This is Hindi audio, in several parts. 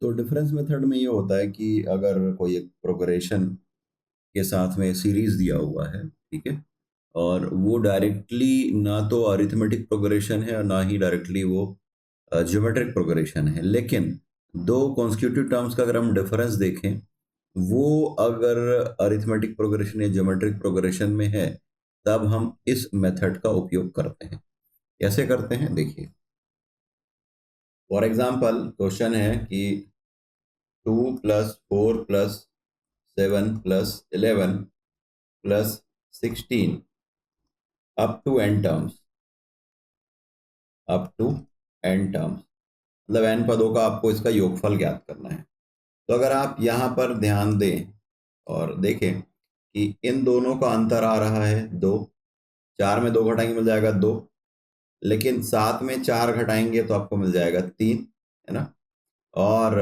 तो डिफरेंस मेथड में ये होता है कि अगर कोई एक प्रोग्रेशन के साथ में सीरीज दिया हुआ है, ठीक है, और वो डायरेक्टली ना तो अरिथमेटिक प्रोग्रेशन है और ना ही डायरेक्टली वो ज्योमेट्रिक प्रोग्रेशन है, लेकिन दो कॉन्स्टिट्यूटिव टर्म्स का अगर हम डिफरेंस देखें, वो अगर अरिथमेटिक प्रोग्रेशन या ज्योमेट्रिक प्रोग्रेशन में है, तब हम इस मेथड का उपयोग करते हैं। कैसे करते हैं देखिए। फॉर एग्जाम्पल क्वेश्चन है कि 2 + 4 + 7 + 11 + 16 up to n terms, up to n terms, मतलब n पदों का आपको इसका योगफल ज्ञात करना है। तो अगर आप यहाँ पर ध्यान दें और देखें कि इन दोनों का अंतर आ रहा है 2, 4 में 2 घटाएंगे मिल जाएगा 2, लेकिन 7 में 4 घटाएंगे तो आपको मिल जाएगा 3, है ना। और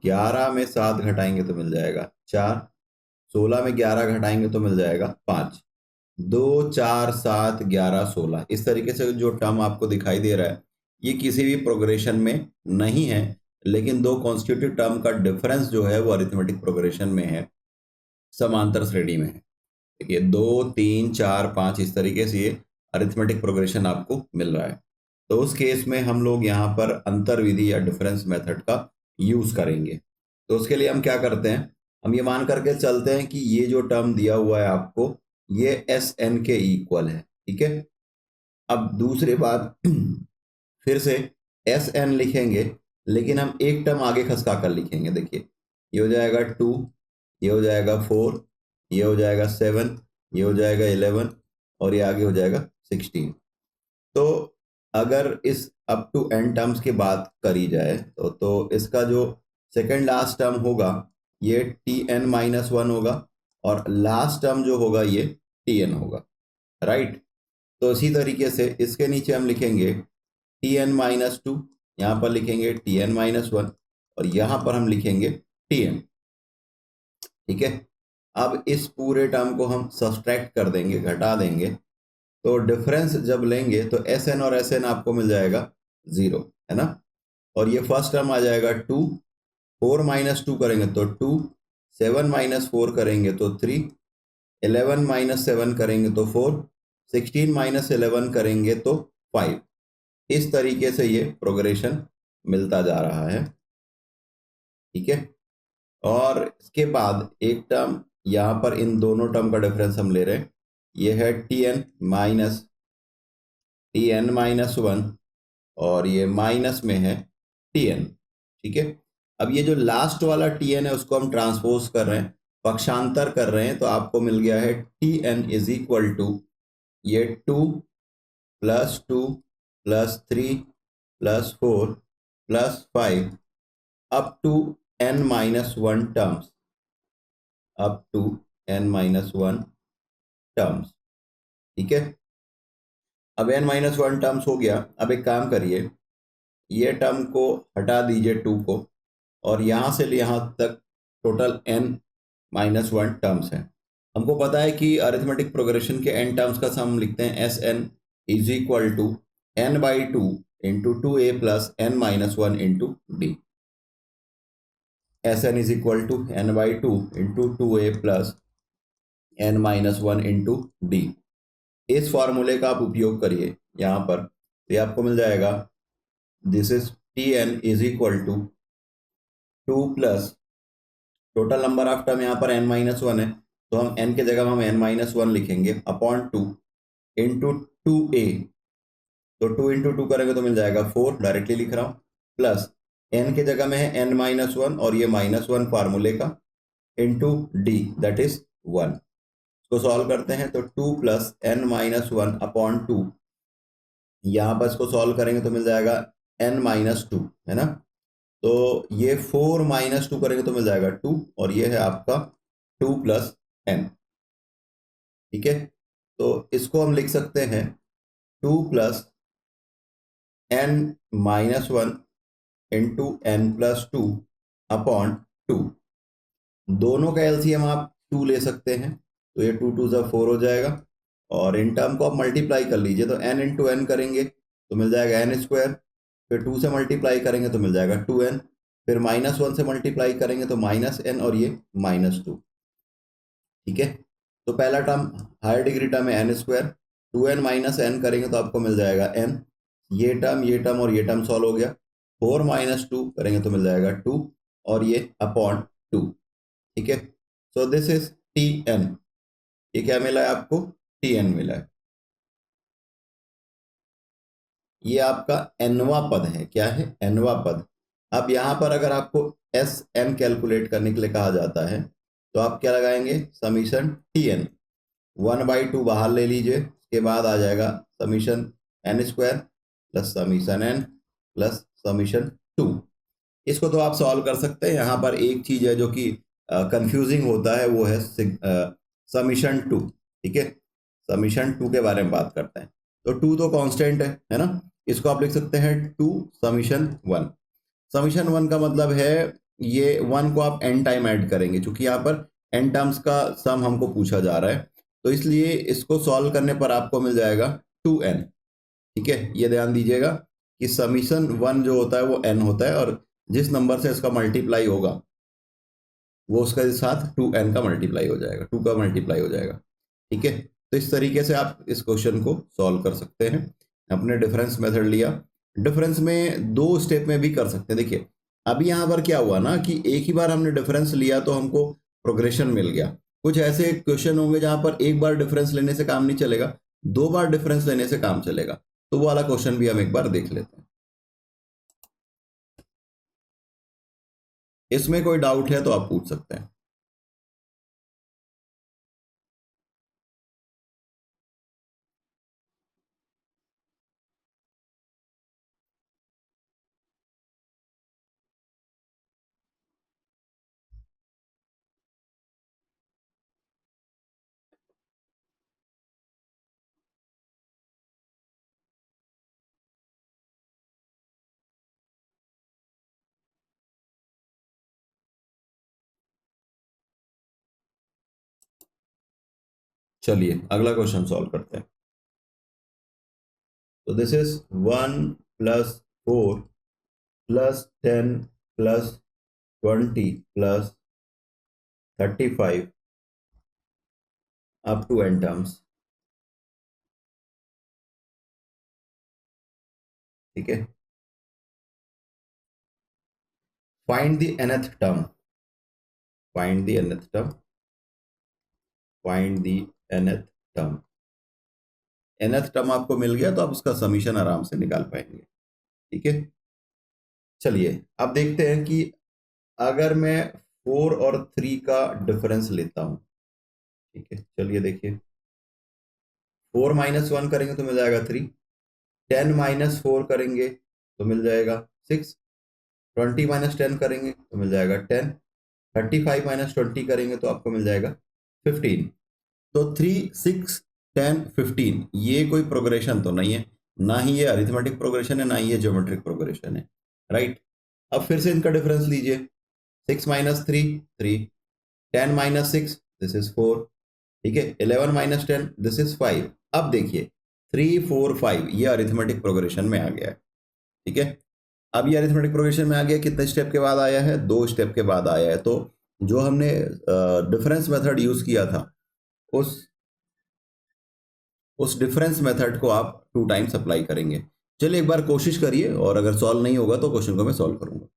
11 में 7 घटाएंगे तो मिल जाएगा 4, 16 में 11 घटाएंगे तो मिल जाएगा 5। 2, 4, 7, 11, 16 इस तरीके से जो टर्म आपको दिखाई दे रहा है, ये किसी भी प्रोग्रेशन में नहीं है, लेकिन दो कॉन्स्टिट्यूटिव टर्म का डिफरेंस जो है वो अरिथमेटिक प्रोग्रेशन में है, समांतर श्रेणी में है। देखिए 2, 3, 4, 5 इस तरीके से ये अरिथमेटिक प्रोग्रेशन आपको मिल रहा है। तो उस केस में हम लोग यहाँ पर अंतर विधि या डिफरेंस मेथड का यूज करेंगे। तो उसके लिए हम क्या करते हैं, हम ये मान करके चलते हैं कि ये जो टर्म दिया हुआ है आपको, ये एस एन के इक्वल है, ठीक है। अब दूसरी बात फिर से एस एन लिखेंगे, लेकिन हम एक टर्म आगे खसका कर लिखेंगे। देखिए ये हो जाएगा 2, ये हो जाएगा 4, ये हो जाएगा 7, ये हो जाएगा 11 और ये आगे हो जाएगा 16। तो अगर इस अप टू एन टर्म्स की बात करी जाए तो इसका जो सेकंड लास्ट टर्म होगा ये Tn-1 होगा और लास्ट टर्म जो होगा ये Tn होगा, राइट। तो इसी तरीके से इसके नीचे हम लिखेंगे Tn-2, यहाँ पर लिखेंगे Tn-1 और यहाँ पर हम लिखेंगे Tn, ठीक है। अब इस पूरे टर्म को हम सब्सट्रैक्ट कर देंगे, घटा देंगे, तो डिफरेंस जब लेंगे तो एस एन और एस एन आपको मिल जाएगा 0, है ना। और ये फर्स्ट टर्म आ जाएगा 2, 4 - 2 करेंगे तो 2, 7 - 4 करेंगे तो 3, 11 - 7 करेंगे तो 4, 16 - 11 करेंगे तो 5। इस तरीके से ये प्रोग्रेशन मिलता जा रहा है, ठीक है। और इसके बाद एक टर्म यहाँ पर इन दोनों टर्म का डिफरेंस हम ले रहे हैं, ये है Tn-1 और ये माइनस में है Tn, ठीक है। अब ये जो लास्ट वाला Tn है उसको हम ट्रांसपोज कर रहे हैं, पक्षांतर कर रहे हैं, तो आपको मिल गया है Tn = ये 2 + 2 + 3 + 4 + 5 up to n-1 terms, up to n-1 terms, ठीक है। अब n-1 टर्म्स हो गया। अब एक काम करिए, ये टर्म को हटा दीजिए 2 को, और यहाँ से यहाँ तक टोटल n-1 टर्म्स हैं। हमको पता है कि अरिथमेटिक प्रोग्रेशन के n टर्म्स का सम हम लिखते हैं Sn = n/2 × 2a + n-1 × d। Sn = n/2 × 2a + n-1 × d। इस फॉर्मूले का आप उपयोग करिए यहाँ पर, तो ये आपको मिल जाएगा, this is Tn = 2 plus total number of term यहाँ पर n-1 है, तो हम n के जगह हम n-1 लिखेंगे अपॉन 2 इंटू 2a, तो 2 × 2 करेंगे तो मिल जाएगा 4, डायरेक्टली लिख रहा हूँ, प्लस n के जगह में है n-1 और ये -1 फार्मूले का, इंटू d दैट इज 1। इसको सॉल्व करते हैं तो 2 + n-1 अपॉन 2, यहाँ पर इसको सॉल्व करेंगे तो मिल जाएगा n-2, है ना। तो ये 4 - 2 करेंगे तो मिल जाएगा 2, और ये है आपका 2 + n, ठीक है। तो इसको हम लिख सकते हैं 2 + n-1 इंटू n+2 अपॉन 2। दोनों का एलसीएम आप 2 ले सकते हैं, तो ये 2 × 2 = 4 हो जाएगा, और इन टर्म को आप मल्टीप्लाई कर लीजिए, तो n × n करेंगे तो मिल जाएगा n², फिर 2 से मल्टीप्लाई करेंगे तो मिल जाएगा 2n, फिर -1 से मल्टीप्लाई करेंगे तो -n और ये -2। ठीक है, तो पहला टर्म हायर डिग्री टर्म है n², 2n -n करेंगे तो आपको मिल जाएगा n। ये टर्म और ये टर्म सॉल्व हो गया। 4 - 2 करेंगे तो मिल जाएगा 2 और ये अपॉन 2। ठीक है, सो दिस इज tn। ये क्या मिला है आपको? tn मिला है। ये आपका nवा पद है। क्या है? nवा पद। अब यहां पर अगर आपको एस एन कैलकुलेट करने के लिए कहा जाता है तो आप क्या लगाएंगे? Summation tn। 1/2 बाहर ले लीजिए, उसके बाद आ जाएगा summation n² plus summation n plus summation 2। इसको तो आप सॉल्व कर सकते हैं। यहाँ पर एक चीज है जो कि कंफ्यूजिंग होता है, वो है समीशन 2। ठीक है, समीशन 2 के बारे में बात करते हैं। तो 2 तो कांस्टेंट है ना? इसको आप लिख सकते हैं 2 समीशन 1। समीशन 1 का मतलब है ये 1 को आप n टाइम ऐड करेंगे, क्योंकि यहाँ पर n टर्म्स का सम हमको पूछा जा रहा है, तो इसलिए इसको सॉल्व करने पर आपको मिल जाएगा 2n। ठीक है, ये ध्यान दीजिएगा कि समीशन 1 जो होता है वो n होता है, और जिस नंबर से इसका मल्टीप्लाई होगा वो उसके साथ 2n का मल्टीप्लाई हो जाएगा, 2 का मल्टीप्लाई हो जाएगा। ठीक है, तो इस तरीके से आप इस क्वेश्चन को सॉल्व कर सकते हैं। अपने डिफरेंस मेथड लिया, डिफरेंस में दो स्टेप में भी कर सकते हैं। देखिए, अभी यहाँ पर क्या हुआ ना कि एक ही बार हमने डिफरेंस लिया तो हमको प्रोग्रेशन मिल गया। कुछ ऐसे क्वेश्चन होंगे जहां पर एक बार डिफरेंस लेने से काम नहीं चलेगा, 2 बार डिफरेंस लेने से काम चलेगा। तो वो वाला क्वेश्चन भी हम एक बार देख लेते हैं। इसमें कोई डाउट है तो आप पूछ सकते हैं। चलिए अगला क्वेश्चन सॉल्व करते हैं। तो this is 1 + 4 + 10 + 20 + 35 up to n terms. ठीक है, find the nth term. Find the nth term. Find the nth term. nth term आपको मिल गया तो आप उसका समीशन आराम से निकाल पाएंगे। ठीक है, चलिए अब देखते हैं कि अगर मैं 4 और 3 का डिफरेंस लेता हूं। ठीक है, चलिए देखिए, 4 - 1 करेंगे तो मिल जाएगा 3, 10 - 4 करेंगे तो मिल जाएगा 6, 20 - 10 करेंगे तो मिल जाएगा 10, 35 - 20 करेंगे तो आपको मिल जाएगा 15। तो 3, 6, 10, 15 ये कोई प्रोग्रेशन तो नहीं है, ना ही ये अरिथमेटिक प्रोग्रेशन है, ना ही ये ज्योमेट्रिक प्रोग्रेशन है। राइट, अब फिर से इनका डिफरेंस लीजिए। 6 - 3 3, 10 - 6 दिस इज 4। ठीक है, 11 - 10 दिस इज 5। अब देखिए 3, 4, 5 ये अरिथमेटिक प्रोग्रेशन में आ गया है। ठीक है, अब ये अरिथमेटिक प्रोग्रेशन में आ गया, कितने स्टेप के बाद आया है? 2 स्टेप के बाद आया है। तो जो हमने डिफरेंस मेथड यूज किया था, उस उस डिफरेंस मेथड को आप 2 टाइम्स अप्लाई करेंगे। चलिए एक बार कोशिश करिए, और अगर सॉल्व नहीं होगा तो क्वेश्चन को मैं सॉल्व करूंगा।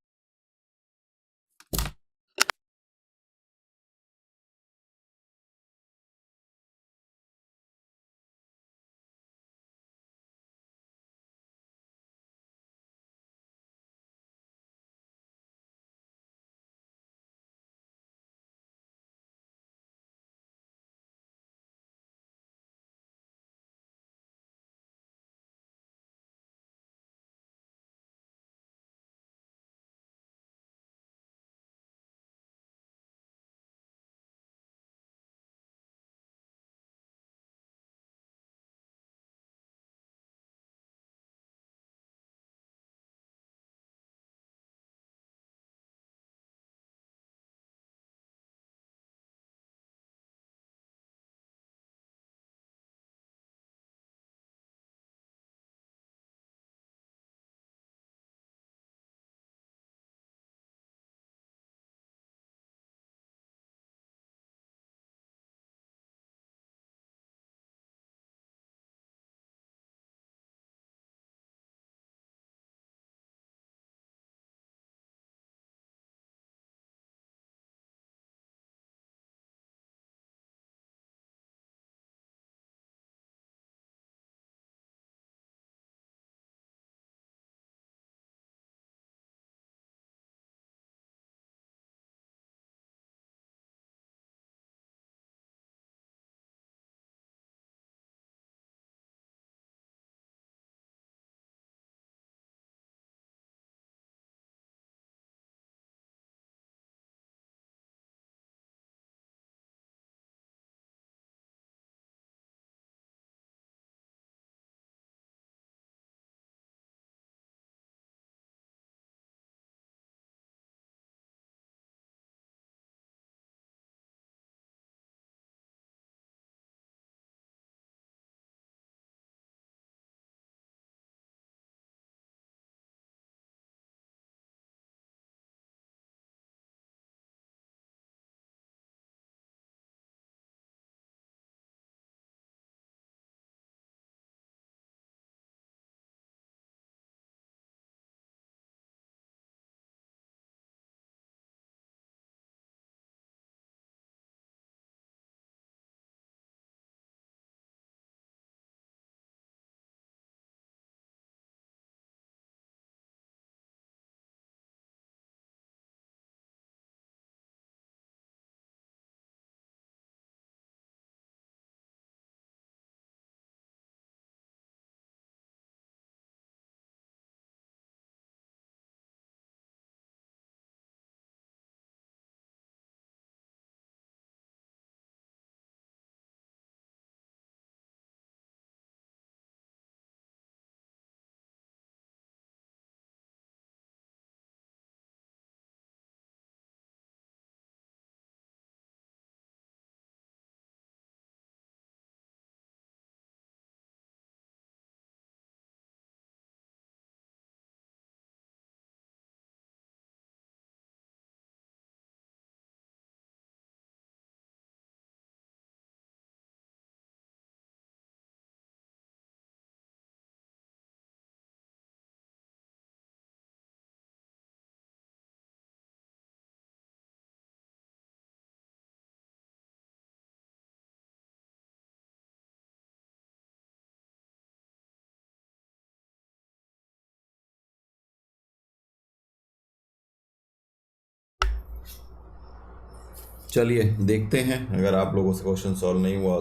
चलिए देखते हैं, अगर आप लोगों से क्वेश्चन सॉल्व नहीं हुआ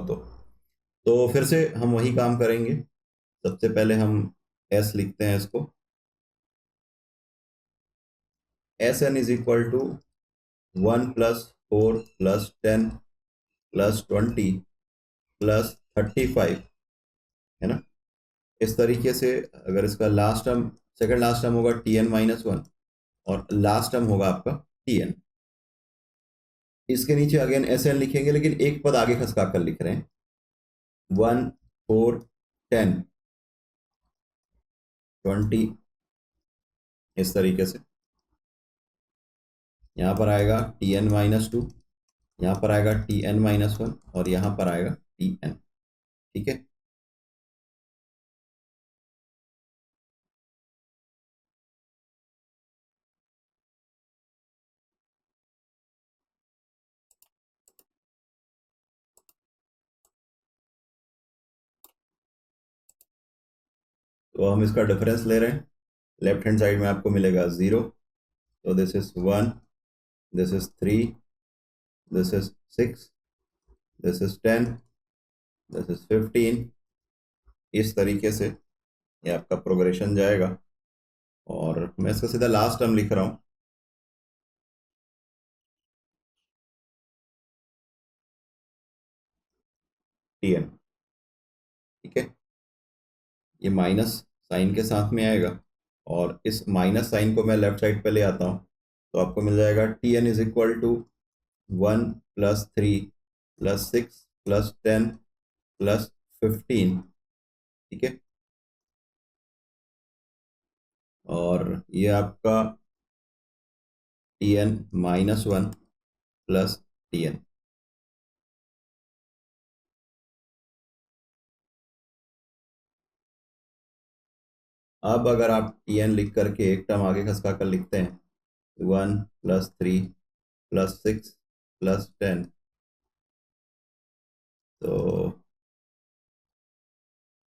तो फिर से हम वही काम करेंगे। सबसे पहले हम एस लिखते हैं इसको। S N is equal to 1+4+10+20+35, है ना। इस तरीके से अगर इसका last term, second last term होगा Tn-1 और लास्ट टर्म होगा आपका Tn। इसके नीचे अगेन Sn लिखेंगे, लेकिन एक पद आगे खसका कर लिख रहे हैं, 1 4 10 20, इस तरीके से। यहाँ पर आएगा Tn-2, यहाँ पर आएगा Tn-1 और यहाँ पर आएगा Tn। ठीक है। तो हम इसका डिफरेंस ले रहे हैं। लेफ्ट हैंड साइड में आपको मिलेगा 0, तो this is 1, this is 3, this is 6, this is 10, this is 15। इस तरीके से ये आपका प्रोग्रेशन जाएगा। और मैं इसका सीधा लास्ट टर्म लिख रहा हूँ, Tn। ठीक है, ये माइनस साइन के साथ में आएगा और इस माइनस साइन को मैं लेफ्ट साइड पे ले आता हूँ, तो आपको मिल जाएगा Tn इज इक्वल टू 1+3+6+10+15। ठीक है, और ये आपका Tn-1 प्लस Tn। अब अगर आप Tn लिख करके एक टर्म आगे खसका कर लिखते हैं, 1+3+6+10, तो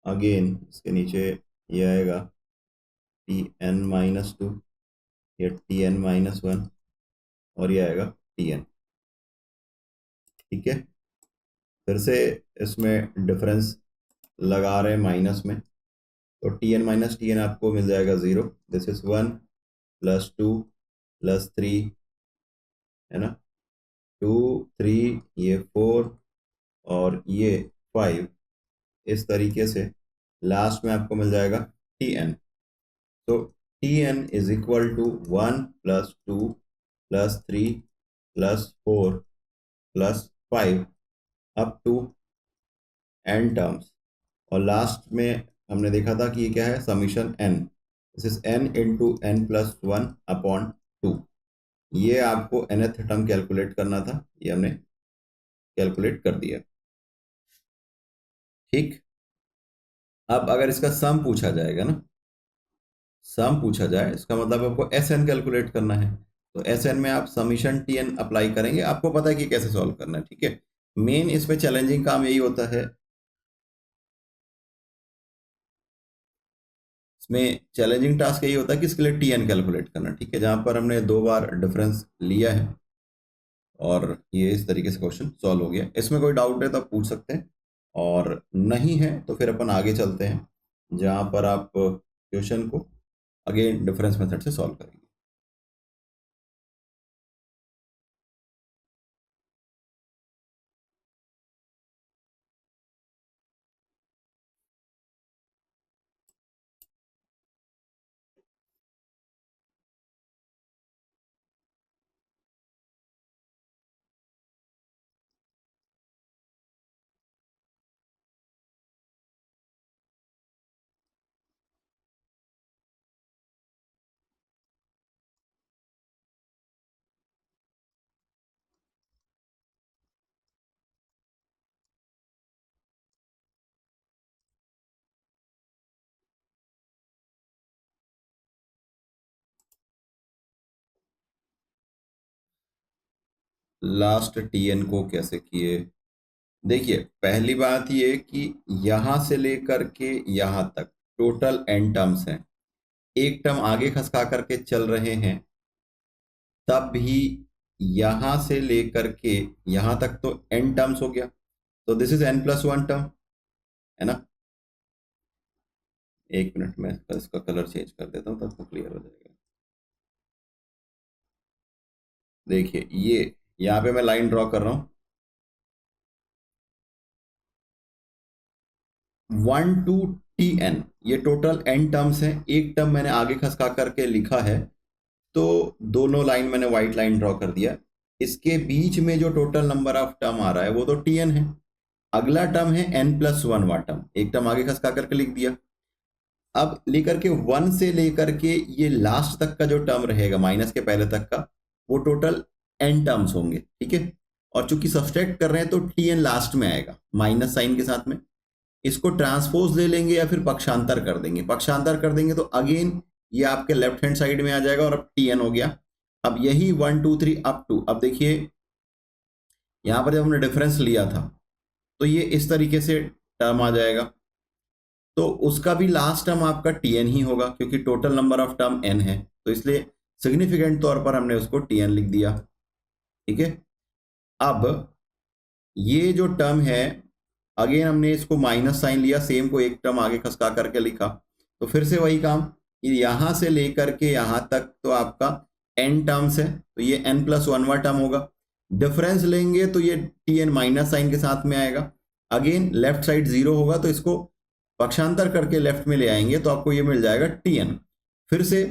अगेन इसके नीचे ये आएगा Tn-2, ये Tn-1 और ये आएगा Tn। ठीक है, फिर से इसमें डिफरेंस लगा रहे हैं माइनस में, तो Tn-Tn आपको मिल जाएगा 0। दिस इज 1+2+3, है ना, 2 3, ये 4 और ये 5। इस तरीके से लास्ट में आपको मिल जाएगा Tn। तो Tn is equal to 1+2+3+4+5 up to n terms. और लास्ट में हमने देखा था कि ये क्या है, summation n। This is n into n+1/2। ये आपको nth टर्म कैलकुलेट करना था, ये हमने कैलकुलेट कर दिया। ठीक, अब अगर इसका सम पूछा जाएगा ना, सम पूछा जाए, इसका मतलब आपको Sn कैलकुलेट करना है। तो Sn में आप समीशन Tn अप्लाई करेंगे, आपको पता है कि कैसे सॉल्व करना है। ठीक है, मेन इसमें चैलेंजिंग काम यही होता है, इसमें चैलेंजिंग टास्क यही होता है कि इसके लिए Tn कैलकुलेट करना। ठीक है, जहां पर हमने 2 बार डिफरेंस लिया है और ये इस तरीके से क्वेश्चन सॉल्व हो गया। इसमें कोई डाउट है तो आप पूछ सकते हैं, और नहीं है तो फिर अपन आगे चलते हैं, जहां पर आप क्वेश्चन को अगेन डिफरेंस मेथड से सॉल्व करेंगे। लास्ट Tn को कैसे किए, देखिए पहली बात ये कि यहां से लेकर के यहां तक टोटल n टर्म्स हैं, एक टर्म आगे खसका करके चल रहे हैं, तब भी यहां से लेकर के यहां तक तो n टर्म्स हो गया, तो दिस इज n+1 टर्म, है ना। एक मिनट में इसका कलर चेंज कर देता हूँ, तब तो क्लियर हो जाएगा। देखिए ये यहाँ पे मैं लाइन ड्रॉ कर रहा हूँ, 1 to Tn, ये टोटल n टर्म्स हैं। एक टर्म मैंने आगे खसका करके लिखा है, तो दोनों लाइन मैंने व्हाइट लाइन ड्रॉ कर दिया। इसके बीच में जो टोटल नंबर ऑफ टर्म आ रहा है वो तो Tn है। अगला टर्म है n+1 वाला टर्म, एक टर्म आगे खसका करके लिख दिया। अब लेकर के 1 से लेकर के ये लास्ट तक का जो टर्म रहेगा माइनस के पहले तक का, वो टोटल n टर्म्स होंगे, ठीक है। और चूंकि सब्सट्रैक्ट कर रहे हैं तो Tn लास्ट में आएगा माइनस साइन के साथ में। इसको ट्रांसपोज ले लेंगे या फिर पक्षांतर कर देंगे। पक्षांतर कर देंगे तो अगेन ये आपके लेफ्ट हैंड साइड में आ जाएगा और अब Tn हो गया। अब यही 1 2 3 अप टू, अब देखिए यहां पर जब हमने डिफरेंस लिया था तो ये इस तरीके से टर्म आ जाएगा, तो उसका भी लास्ट टर्म आपका Tn ही होगा, क्योंकि total number of term n है, तो इसलिए सिग्निफिकेंट तौर पर हमने उसको Tn लिख दिया, ठीक है। अब ये जो टर्म है, अगेन हमने इसको माइनस साइन लिया, सेम को एक टर्म आगे खसका करके लिखा, तो फिर से वही काम कि यहां से लेकर के यहां तक तो आपका n टर्म्स है, तो ये n+1 टर्म होगा। डिफरेंस लेंगे तो ये Tn माइनस साइन के साथ में आएगा। अगेन लेफ्ट साइड 0 होगा, तो इसको पक्षांतर करके लेफ्ट में ले आएंगे तो आपको ये मिल जाएगा Tn। फिर से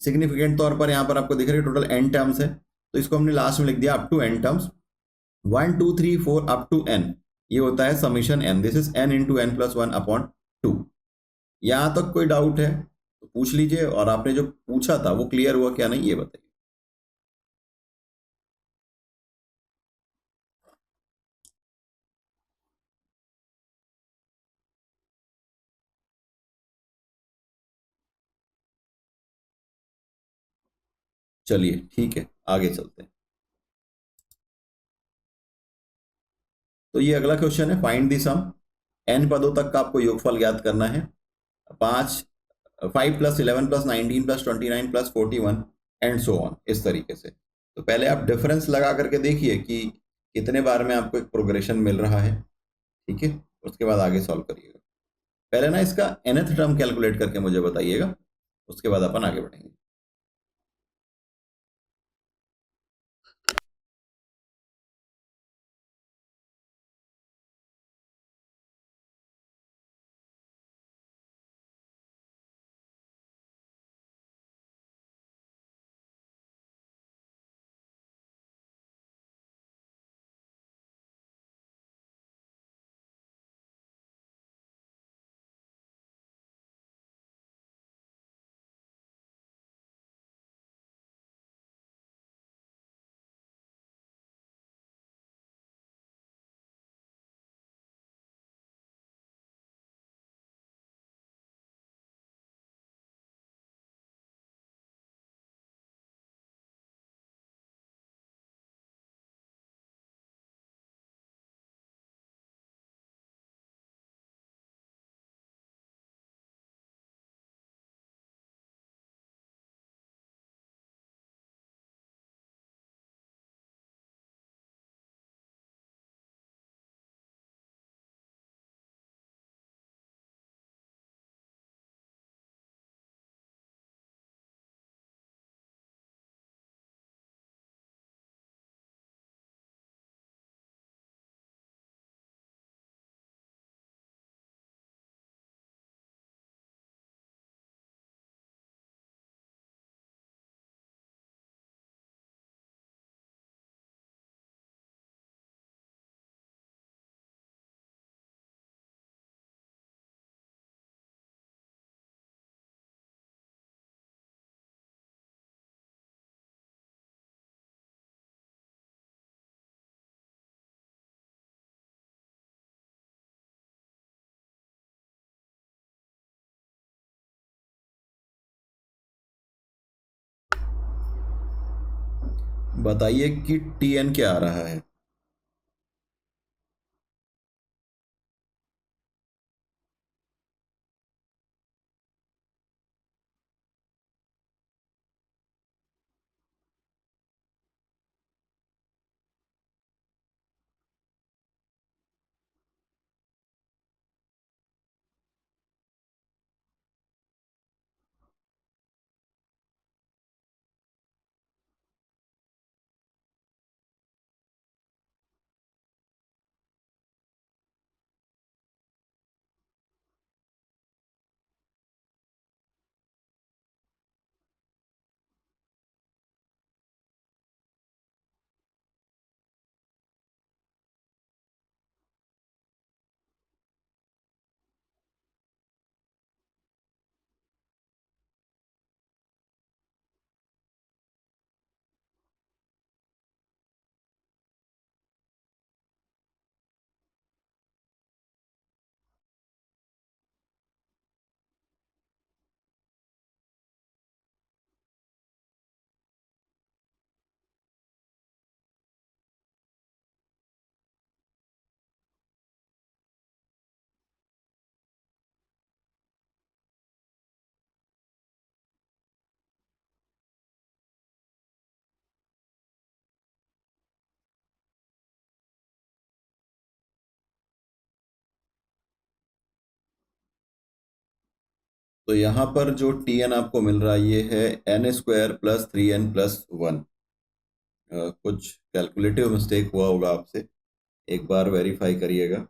सिग्निफिकेंट तौर पर यहां पर आपको दिख रहा है टोटल n टर्म्स है, तो इसको हमने लास्ट में लिख दिया up to n terms, 1 2 3 4 up to n। ये होता है summation n, this is n × n+1/2। यहां तक कोई डाउट है तो पूछ लीजिए, और आपने जो पूछा था वो क्लियर हुआ क्या नहीं ये बताइए। चलिए ठीक है, आगे चलते हैं। तो ये अगला क्वेश्चन है, फाइंड द सम। n पदों तक का आपको योगफल ज्ञात करना है। 5 5 + 11 + 19 + 29 + 41 एंड सो ऑन, इस तरीके से। तो पहले आप डिफरेंस लगा करके देखिए कि कितने बार में आपको एक प्रोग्रेशन मिल रहा है, ठीक है। उसके बाद आगे सॉल्व करिएगा। पहले ना इसका nth टर्म कैलकुलेट करके मुझे बताइएगा, उसके बाद अपन आगे बढ़ेंगे। बताइए कि Tn क्या आ रहा है। तो यहाँ पर जो टी एन आपको मिल रहा है ये है एन स्क्वायर प्लस 3n+1। कुछ कैलकुलेटिव मिस्टेक हुआ होगा आपसे, एक बार वेरीफाई करिएगा।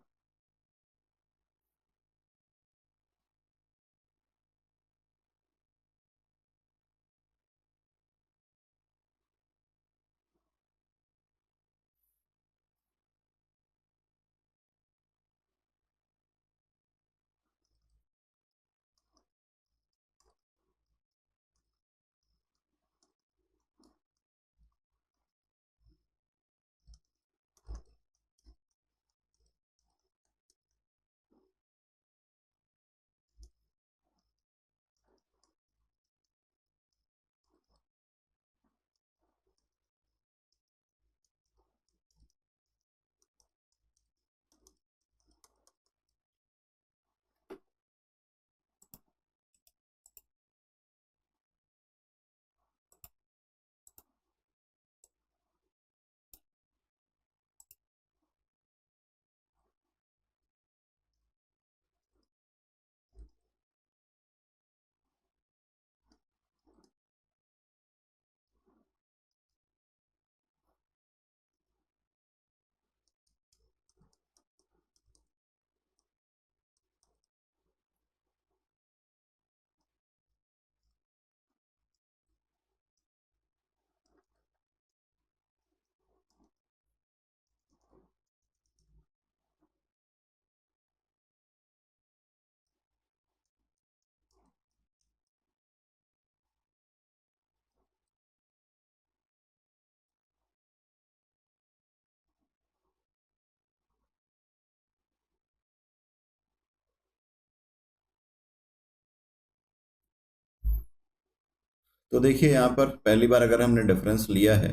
तो देखिए यहाँ पर पहली बार अगर हमने डिफरेंस लिया है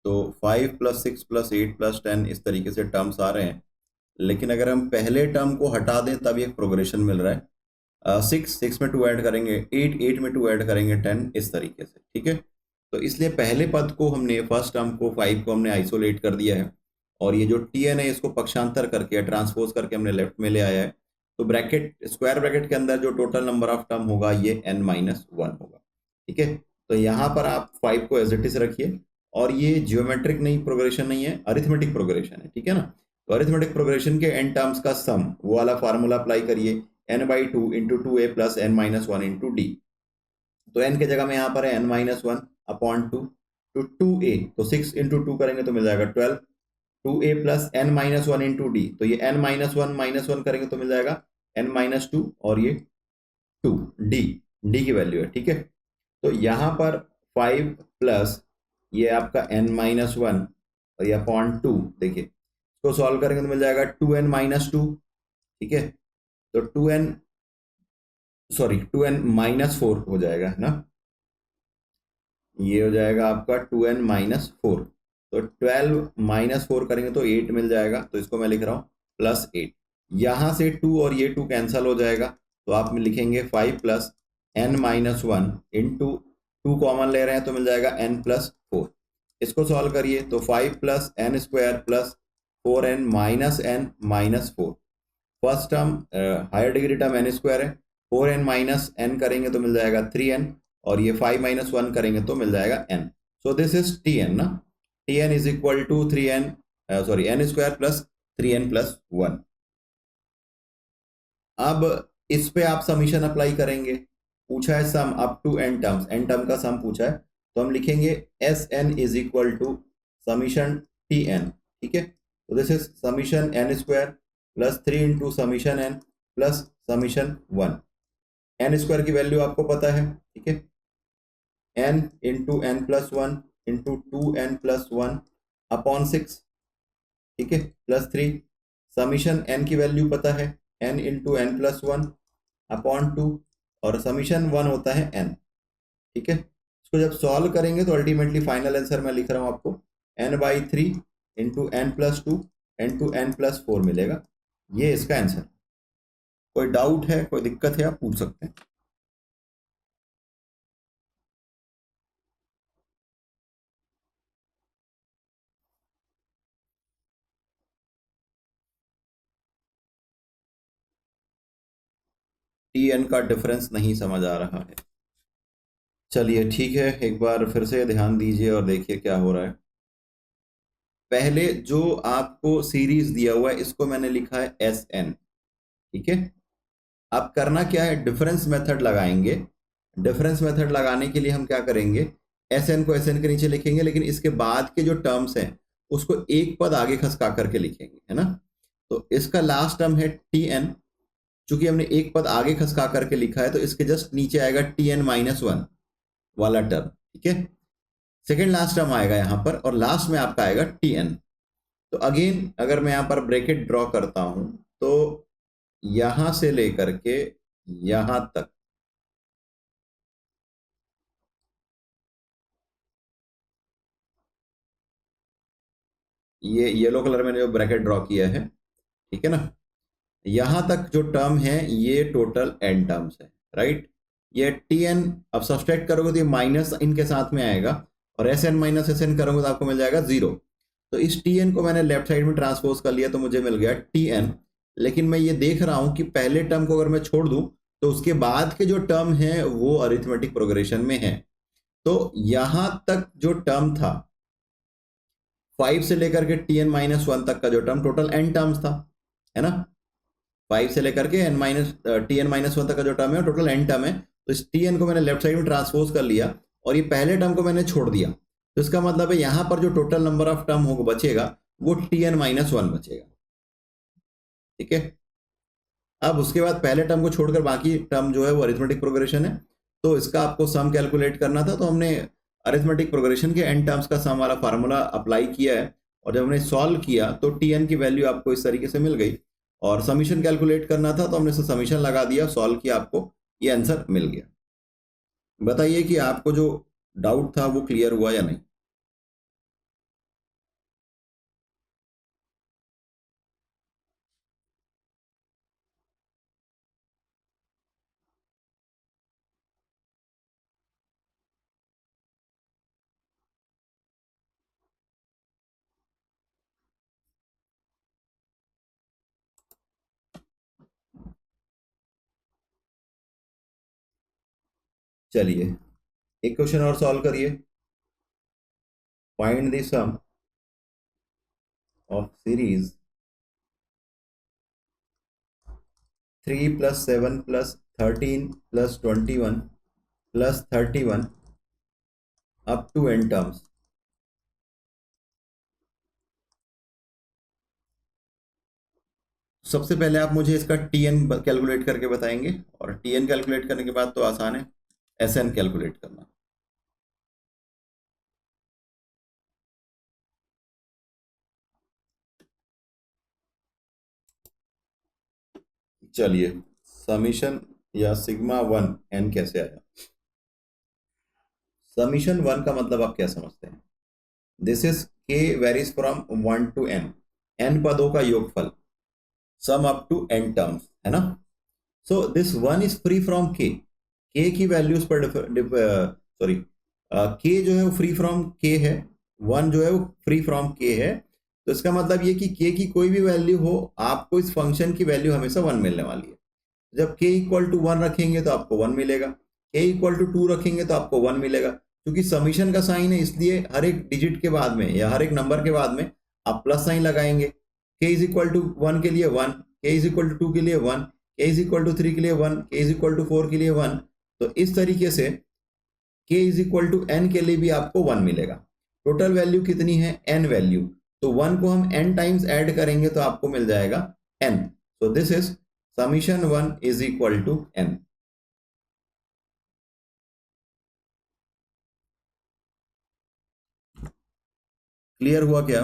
तो 5+6+8+10 इस तरीके से टर्म्स आ रहे हैं। लेकिन अगर हम पहले टर्म को हटा दें तब एक प्रोग्रेशन मिल रहा है। 6 में 2 ऐड करेंगे, 8 में 2 ऐड करेंगे, 10 इस तरीके से, ठीक है। तो इसलिए पहले पद को हमने, फर्स्ट टर्म को 5 को हमने आइसोलेट कर दिया है, और ये जो टी एन है इसको पक्षांतर करके, ट्रांसपोज करके हमने लेफ्ट में ले आया है। तो ब्रैकेट, स्क्वायर ब्रैकेट के अंदर जो टोटल नंबर ऑफ टर्म होगा ये n-1 होगा, ठीक है। तो यहाँ पर आप 5 को एज इट इज रखिए, और ये जियोमेट्रिक नहीं प्रोग्रेशन नहीं है, अरिथमेटिक प्रोग्रेशन है, ठीक है ना। तो अरिथमेटिक प्रोग्रेशन के एन टर्म्स का सम, वो वाला फार्मूला अप्लाई करिए, n/2 into 2a plus n-1 into D. तो n की जगह में यहाँ पर है n-1 अपॉन 2 टू 2a, तो 6 इंटू 2 करेंगे तो मिल जाएगा 12, 2a plus n-1 into D, तो ये n-1 करेंगे तो मिल जाएगा n-2, और ये 2 डी, डी की वैल्यू है, ठीक है। तो यहाँ पर 5 प्लस ये आपका n-1 और ये अपॉन 2, देखिए इसको सॉल्व करेंगे तो मिल जाएगा 2n-2, ठीक है। तो 2n-4 हो जाएगा, है ना। ये हो जाएगा आपका 2n-4। तो 12-4 करेंगे तो 8 मिल जाएगा, तो इसको मैं लिख रहा हूँ +8। यहाँ से 2 और ये 2 कैंसल हो जाएगा, तो आप में लिखेंगे 5 प्लस n-1 इंटू 2 कॉमन ले रहे हैं तो मिल जाएगा n+4। इसको सॉल्व करिए तो 5 plus n square plus 4n minus n minus 4। First term higher degree term N square है, 4n-n करेंगे तो मिल जाएगा 3n, और ये 5-1 करेंगे तो मिल जाएगा n। So this is tn ना, tn is equal to 3n, sorry n square plus 3n+1। अब इस पे आप समीशन अप्लाई करेंगे, पूछा है sum up to n terms, n term का सम पूछा है, तो हम लिखेंगे Sn is equal to summation tn, ठीक है। तो this is summation n square plus 3 into summation n plus summation 1। n square की वैल्यू आपको पता है, ठीक है, n into n+1 into 2n+1 upon 6, ठीक है, +3। समीशन n की वैल्यू पता है, n इंटू n+1 अपॉन 2, और समीशन 1 होता है n, ठीक है। इसको जब सॉल्व करेंगे तो अल्टीमेटली फाइनल आंसर मैं लिख रहा हूँ आपको n/3 into n+2 into n+4 मिलेगा। ये इसका आंसर। कोई डाउट है, कोई दिक्कत है, आप पूछ सकते हैं। टी एन का डिफरेंस नहीं समझ आ रहा है। चलिए ठीक है, एक बार फिर से ध्यान दीजिए और देखिए क्या हो रहा है। पहले जो आपको सीरीज दिया हुआ है इसको मैंने लिखा है एस एन, ठीक है। अब करना क्या है, डिफरेंस मेथड लगाएंगे। डिफरेंस मेथड लगाने के लिए हम क्या करेंगे, एस एन को एस एन के नीचे लिखेंगे, लेकिन इसके बाद के जो टर्म्स हैं उसको एक पद आगे खसका करके लिखेंगे, है ना। तो इसका लास्ट टर्म है टी एन। चूंकि हमने एक पद आगे खसका करके लिखा है तो इसके जस्ट नीचे आएगा टी एन माइनस वन वाला टर्म, ठीक है। सेकेंड लास्ट टर्म आएगा यहां पर और लास्ट में आपका आएगा टी एन। तो अगेन अगर मैं यहां पर ब्रैकेट ड्रॉ करता हूं तो यहां से लेकर के यहां तक, ये येलो कलर में जो ब्रैकेट ड्रॉ किया है, ठीक है ना, यहां तक जो टर्म है ये टोटल एन टर्म्स है, राइट। ये टी एन अब सब्सट्रैक्ट करोगे तो ये माइनस इनके साथ में आएगा और S N minus S N करोगे तो आपको मिल जाएगा जीरो। तो इस टी एन को मैंने लेफ्ट साइड में ट्रांसपोज कर लिया तो मुझे मिल गया टी एन। लेकिन मैं ये देख रहा हूं कि पहले टर्म को अगर मैं छोड़ दूं तो उसके बाद के जो टर्म है वो अरिथमेटिक प्रोग्रेशन में है। तो यहां तक जो टर्म था 5 से लेकर के टी एन माइनस वन तक का जो टर्म टोटल एन टर्म्स था, है ना। 5 से लेकर के N minus T N minus one तक का जो टर्म है टोटल एन टर्म है। तो इस टी एन को मैंने लेफ्ट साइड में ट्रांसपोज कर लिया और ये पहले टर्म को मैंने छोड़ दिया। तो इसका मतलब है यहां पर जो टोटल नंबर ऑफ टर्म होगा बचेगा वो टी एन माइनस वन बचेगा, ठीक है। अब उसके बाद पहले टर्म को छोड़कर बाकी टर्म जो है वो अरिथमेटिक प्रोग्रेशन है। तो इसका आपको सम कैलकुलेट करना था तो हमने अरिथमेटिक प्रोग्रेशन के एन टर्म्स का सम वाला फार्मूला अप्लाई किया है और जब हमने सॉल्व किया तो टी एन की वैल्यू आपको इस तरीके से मिल गई। और समीशन कैलकुलेट करना था तो हमने समीशन लगा दिया, सॉल्व किया, आपको ये आंसर मिल गया। बताइए कि आपको जो डाउट था वो क्लियर हुआ या नहीं। चलिए एक क्वेश्चन और सॉल्व करिए। Find the sum of series 3 + 7 + 13 + 21 + 31 up to N terms. सबसे पहले आप मुझे इसका टी एन कैलकुलेट करके बताएंगे और टी एन कैलकुलेट करने के बाद तो आसान है एस एन कैलकुलेट करना। चलिए समीशन या सिग्मा वन एन कैसे आया। समीशन वन का मतलब आप क्या समझते हैं। This is K varies from 1 to n, N पदों का योगफल, sum up to N terms, है ना। So this one is free from K की वैल्यूज पर सॉरी के जो है वो फ्री फ्रॉम के है, वन जो है वो फ्री फ्रॉम के है। तो इसका मतलब ये कि के की कोई भी वैल्यू हो आपको इस फंक्शन की वैल्यू हमेशा वन मिलने वाली है। जब के इक्वल टू वन रखेंगे तो आपको वन मिलेगा, के इक्वल टू टू रखेंगे तो आपको वन मिलेगा। क्योंकि समीशन का साइन है इसलिए हर एक डिजिट के बाद में या हर एक नंबर के बाद में आप प्लस साइन लगाएंगे। के इज इक्वल टू वन के लिए वन, के इज इक्वल टू टू के लिए वन, के इज इक्वल टू थ्री के लिए वन, के इज इक्वल टू फोर के लिए वन। तो इस तरीके से के इज इक्वल टू एन के लिए भी आपको वन मिलेगा। टोटल वैल्यू कितनी है, एन वैल्यू। तो वन को हम एन टाइम्स ऐड करेंगे तो आपको मिल जाएगा N. So this is summation one is equal to N. Clear हुआ क्या।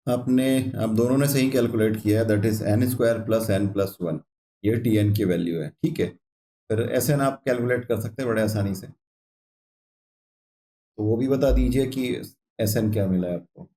आपने आप दोनों ने सही कैलकुलेट किया है, that is N square plus N plus one. ये टी एन की वैल्यू है, ठीक है। फिर एस एन आप कैलकुलेट कर सकते हैं बड़े आसानी से। तो वो भी बता दीजिए कि एस एन क्या मिला है आपको।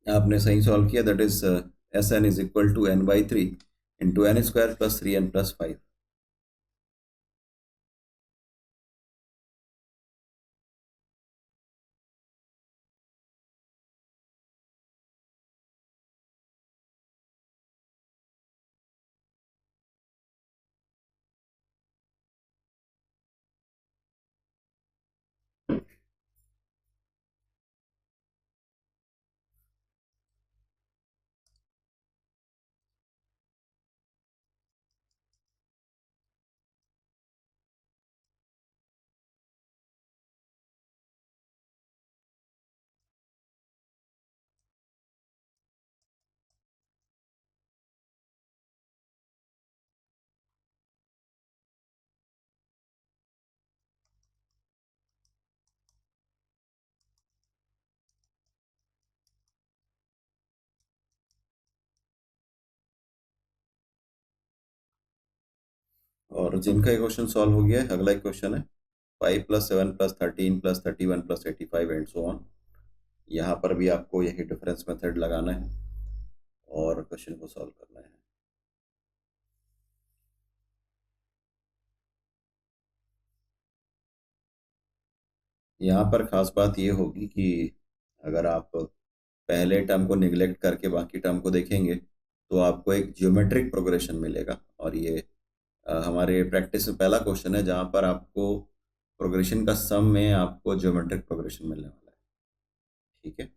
आपने सही सॉल्व किया, that is S N is equal to N by three into N square plus three N plus five. और जिनका ये क्वेश्चन सॉल्व हो गया है, अगला एक क्वेश्चन है 5 + 7 + 13 + 85 एंड सो ऑन। यहाँ पर भी आपको यही डिफरेंस मेथड लगाना है और क्वेश्चन को सॉल्व करना है। यहाँ पर खास बात ये होगी कि अगर आप पहले टर्म को निगलेक्ट करके बाकी टर्म को देखेंगे तो आपको एक जियोमेट्रिक प्रोग्रेशन मिलेगा। और ये हमारे प्रैक्टिस में पहला क्वेश्चन है जहाँ पर आपको प्रोग्रेशन का सम में आपको जियोमेट्रिक प्रोग्रेशन मिलने वाला है, ठीक है।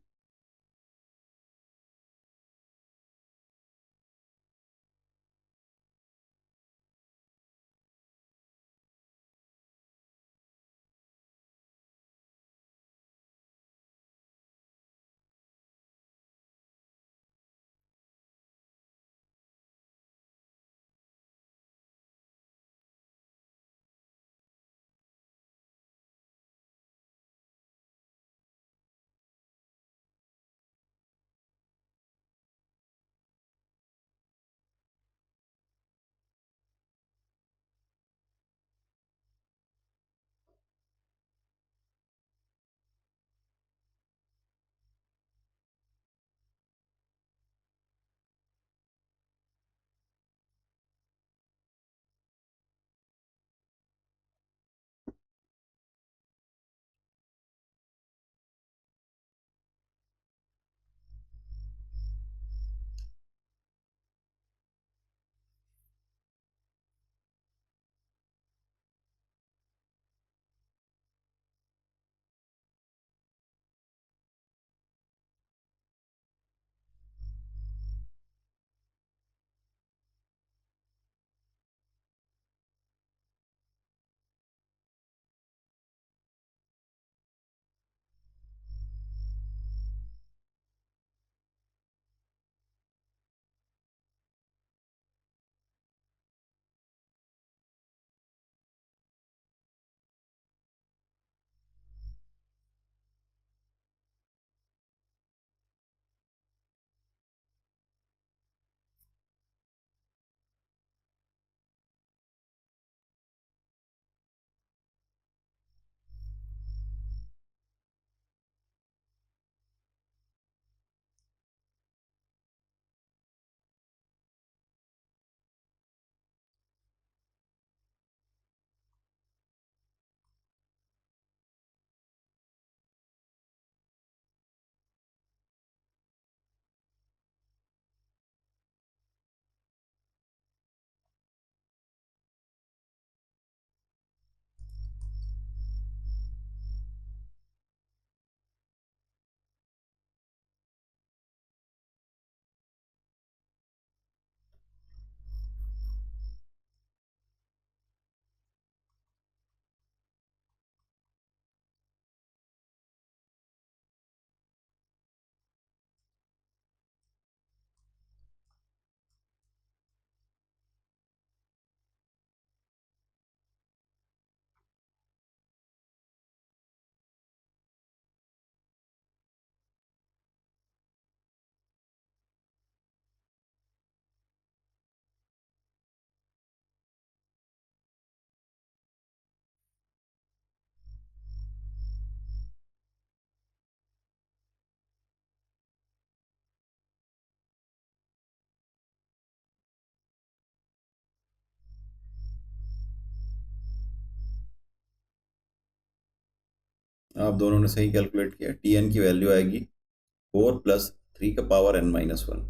आप दोनों ने सही कैलकुलेट किया। टी एन की वैल्यू आएगी 4 + 3 का पावर n-1।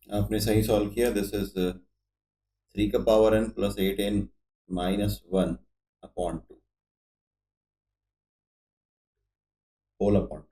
आपने सही सॉल्व किया। दिस इज 3 का power n + 8n-1 upon 2 whole upon 2।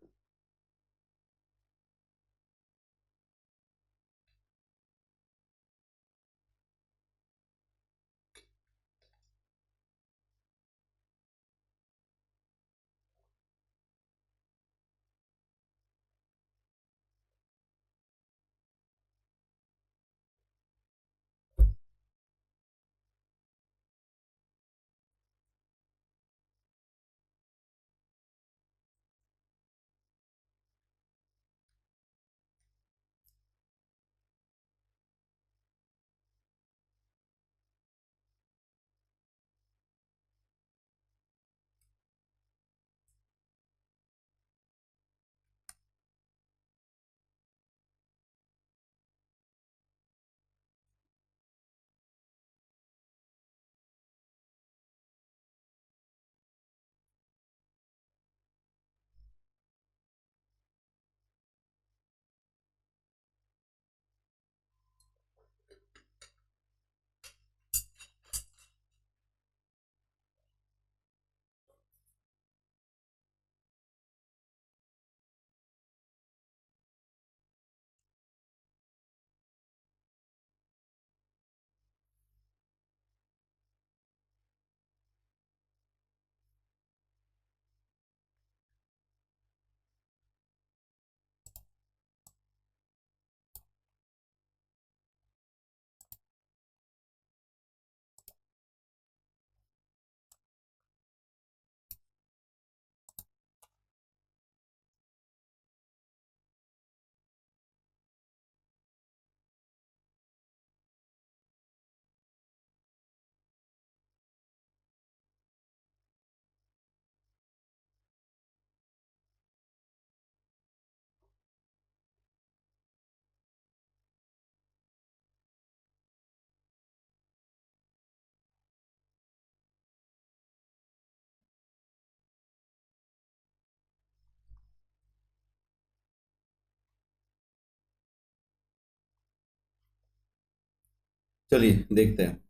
चलिए देखते हैं।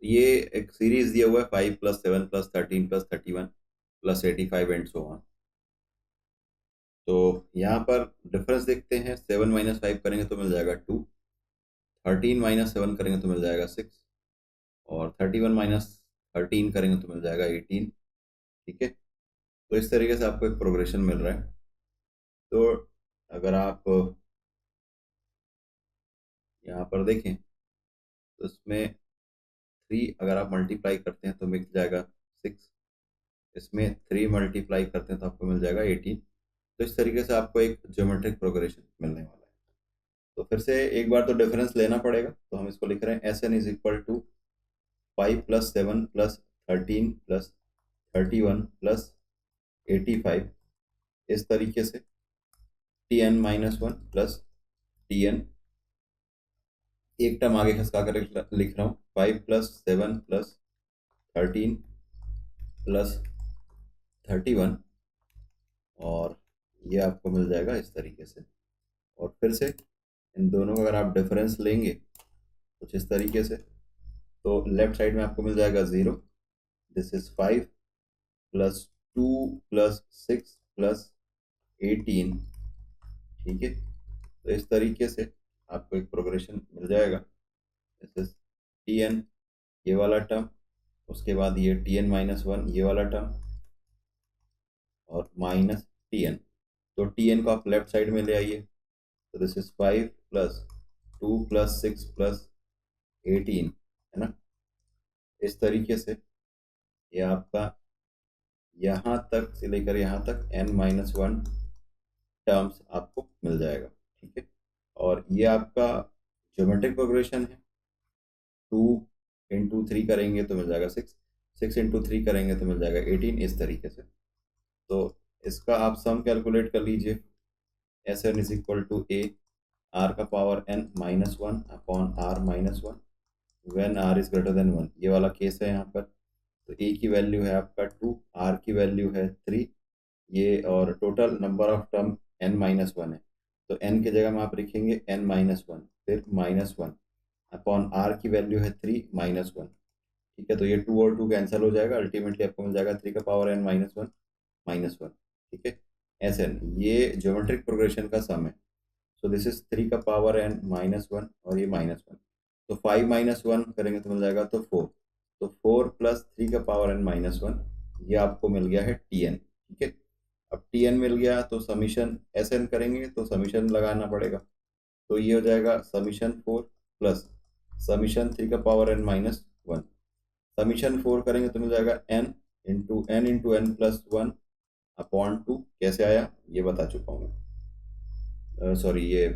ये एक सीरीज दिया हुआ है 5 + 7 + 13 + 31 + 85 एंड सो ऑन। तो यहाँ पर डिफरेंस देखते हैं। 7 - 5 करेंगे तो मिल जाएगा 2। 13 - 7 करेंगे तो मिल जाएगा 6। और 31 - 13 करेंगे तो मिल जाएगा 18। ठीक है, तो इस तरीके से आपको एक प्रोग्रेशन मिल रहा है। तो अगर आप यहाँ पर देखें तो इसमें 3 अगर आप मल्टीप्लाई करते हैं तो मिल जाएगा 6। इसमें 3 मल्टीप्लाई करते हैं तो आपको मिल जाएगा 18। तो इस तरीके से आपको एक ज्योमेट्रिक प्रोग्रेशन मिलने वाला है। तो फिर से एक बार तो डिफरेंस लेना पड़ेगा, तो हम इसको लिख रहे हैं SN = 5 + 7 + 13 + 31 + 85। इस तरीके से Tn - 1 + Tn, एक टर्म आगे खसका कर लिख रहा हूँ, 5 + 7 + 13 + 31, और ये आपको मिल जाएगा इस तरीके से। और फिर से इन दोनों का अगर आप डिफरेंस लेंगे कुछ इस तरीके से, तो लेफ्ट साइड में आपको मिल जाएगा 0। This is 5 + 2 + 6 + 18। ठीक है, तो इस तरीके से आपको एक प्रोग्रेशन मिल जाएगा। दिस इज Tn, ये वाला टर्म, उसके बाद ये Tn - 1 ये वाला टर्म, और माइनस Tn। तो Tn को आप लेफ्ट साइड में ले आइए, तो दिस इज 5 + 2 + 6 + 18, है ना। इस तरीके से ये आपका यहाँ तक से लेकर यहाँ तक n - 1 टर्म्स आपको मिल जाएगा। ठीक है, और ये आपका ज्योमेट्रिक प्रोग्रेशन है। 2 × 3 करेंगे तो मिल जाएगा 6। 6 × 3 करेंगे तो मिल जाएगा 18, इस तरीके से। तो इसका आप सम कैलकुलेट कर लीजिए। Sn = a r⁻n - 1/r-1 when r is greater than 1, ये वाला केस है यहाँ पर। तो a की वैल्यू है आपका 2, r की वैल्यू है 3, ये, और total number of term n - 1 है। तो n की जगह में आप लिखेंगे n - 1, फिर -1 अपॉन r की वैल्यू है 3 -1। ठीक है, तो ये 2 और 2 कैंसिल हो जाएगा, अल्टीमेटली आपको मिल जाएगा 3 का पावर n - 1 -1। ठीक है, Sn ये ज्योमेट्रिक प्रोग्रेशन का सम है। सो दिस इज 3 का पावर n - 1 और ये -1। तो 5 - 1 करेंगे तो मिल जाएगा तो 4। तो 4 + 3 का पावर n - 1, ये आपको मिल गया है Tn। ठीक है, अब Tn मिल गया तो समीशन Sn करेंगे तो समीशन लगाना पड़ेगा। तो ये हो जाएगा समीशन 4 प्लस समीशन 3 का पावर n - 1। समीशन 4 करेंगे तो मिल जाएगा n × n + 1/2। कैसे आया ये बता चुका हूँ मैं। सॉरी, ये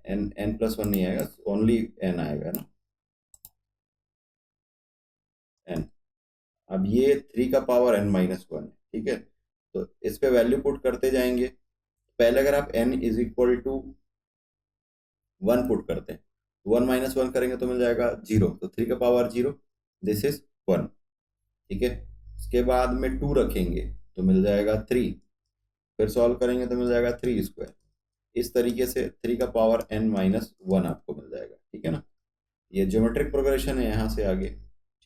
n+1 नहीं आएगा, ओनली n आएगा ना, n। अब ये 3 का पावर n-1 है। ठीक है, तो इस पे वैल्यू पुट करते जाएंगे। पहले अगर आप n = 1 पुट करते हैं, 1 - 1 करेंगे तो मिल जाएगा 0, तो 3 का पावर 0, दिस इज 1। ठीक है, उसके बाद में 2 रखेंगे तो मिल जाएगा 3, फिर सॉल्व करेंगे तो मिल जाएगा 3²। इस तरीके से 3 का पावर n - 1 आपको मिल जाएगा। ठीक है ना, ये ज्योमेट्रिक प्रोग्रेशन है यहाँ से आगे।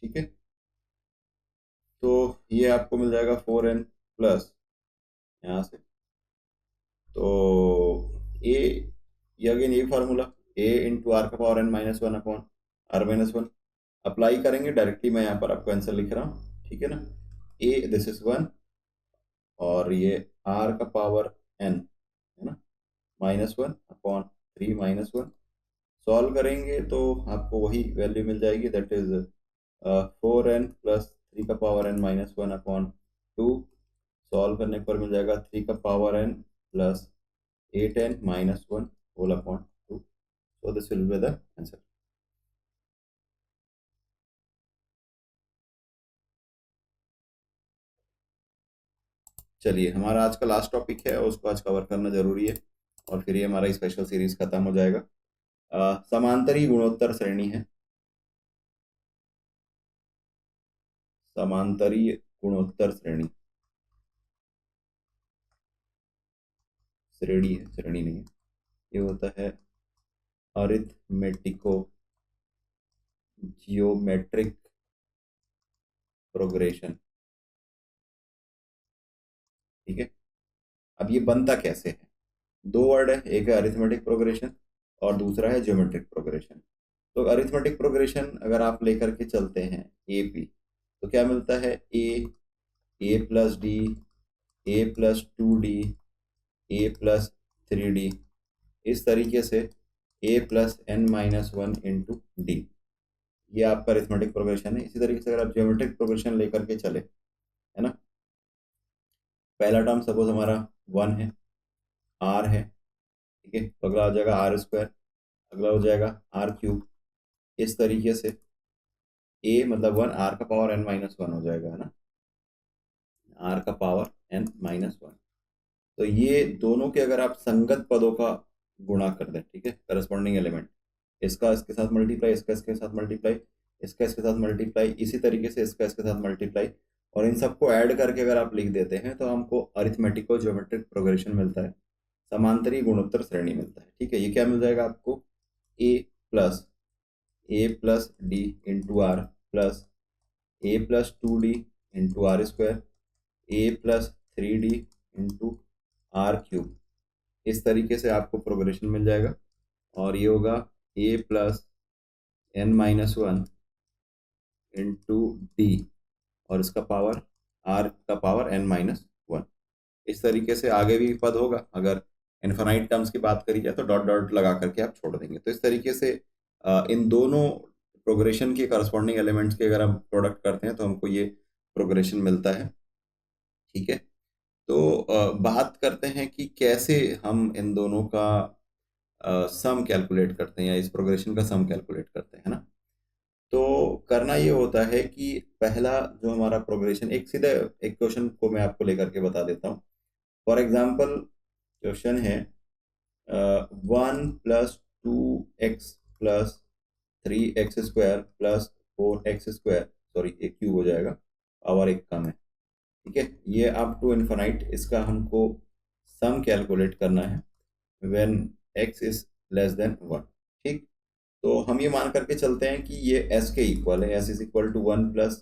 ठीक है, तो ये आपको मिल जाएगा 4n प्लस यहाँ से, तो ए, ये अगेन ये formula, a × r⁻n - 1/r-1 apply करेंगे डायरेक्टली। मैं यहाँ पर आपको आंसर लिख रहा हूँ। ठीक है ना, ए दिस इज 1, और ये r का पावर n है ना, -1/3 - 1। सॉल्व करेंगे तो आपको वही वैल्यू मिल जाएगी, दैट इज 4n + 3 का पावर n-1/2। सॉल्व करने पर मिल जाएगा 3 का power n + 8n - 1 whole upon 2। So this will be the answer. चलिए, हमारा आज का लास्ट टॉपिक है, उसको आज कवर करना जरूरी है, और फिर ये हमारा स्पेशल सीरीज खत्म हो जाएगा। समांतरी गुणोत्तर श्रेणी है। समांतरी गुणोत्तर श्रेणी, श्रेणी है, श्रेणी नहीं है। ये होता है अरिथमेटिको जियोमेट्रिक प्रोग्रेशन। ठीक है, अब ये बनता कैसे है? दो वर्ड है, एक है अरिथमेटिक प्रोग्रेशन और दूसरा है ज्योमेट्रिक प्रोग्रेशन। तो अरिथमेटिक प्रोग्रेशन अगर आप लेकर के चलते हैं ए पी, तो क्या मिलता है? A plus D, A plus two D, A plus three D, इस तरीके से A plus N minus one into D. ये आपका अरिथमेटिक प्रोग्रेशन है। इसी तरीके से अगर आप ज्योमेट्रिक प्रोग्रेशन लेकर के चले, है ना, पहला टर्म सपोज हमारा वन है, आर है, ठीक है, तो अगला हो जाएगा आर स्क्वायर, अगला हो जाएगा आर क्यूब। इस तरीके से ए मतलब वन, आर का पावर एन माइनस वन हो जाएगा, है ना, आर का पावर एन माइनस वन। तो ये दोनों के अगर आप संगत पदों का गुणा कर दें, ठीक है, करस्पॉन्डिंग एलिमेंट, इसका इसके साथ मल्टीप्लाई, इसका इसके साथ मल्टीप्लाई, इसका इसके साथ मल्टीप्लाई, इसी तरीके से इसका इसके साथ मल्टीप्लाई, और इन सबको ऐड करके अगर आप लिख देते हैं तो हमको अरिथमेटिको ज्योमेट्रिक प्रोग्रेशन मिलता है, समांतरी गुणोत्तर श्रेणी मिलता है। ठीक है, ये क्या मिल जाएगा आपको? A plus D into R plus A plus two D into R square, A plus three D into R cube. इस तरीके से आपको प्रोग्रेशन मिल जाएगा। और ये होगा A plus N minus one into D, और इसका पावर आर का पावर एन माइनस वन। इस तरीके से आगे भी पद होगा। अगर इन्फिनाइट टर्म्स की बात करी जाए तो डॉट डॉट लगा करके आप छोड़ देंगे। तो इस तरीके से इन दोनों प्रोग्रेशन के करस्पॉन्डिंग एलिमेंट्स के अगर हम प्रोडक्ट करते हैं तो हमको ये प्रोग्रेशन मिलता है। ठीक है, तो बात करते हैं कि कैसे हम इन दोनों का सम कैलकुलेट करते हैं या इस प्रोग्रेशन का सम कैलकुलेट करते हैं, है ना। तो करना ये होता है कि पहला जो हमारा प्रोग्रेशन, एक सीधा एक क्वेश्चन को मैं आपको लेकर के बता देता हूँ। फॉर एग्जाम्पल क्वेश्चन है 1 + 2x + 3x² + 4x², सॉरी एक क्यूब हो जाएगा, पावर एक कम है। ठीक है, ये अप टू इन्फिनाइट, इसका हमको सम कैलकुलेट करना है when x is less than 1। ठीक, तो हम ये मान करके चलते हैं कि ये s के इक्वल है, s is equal to 1 +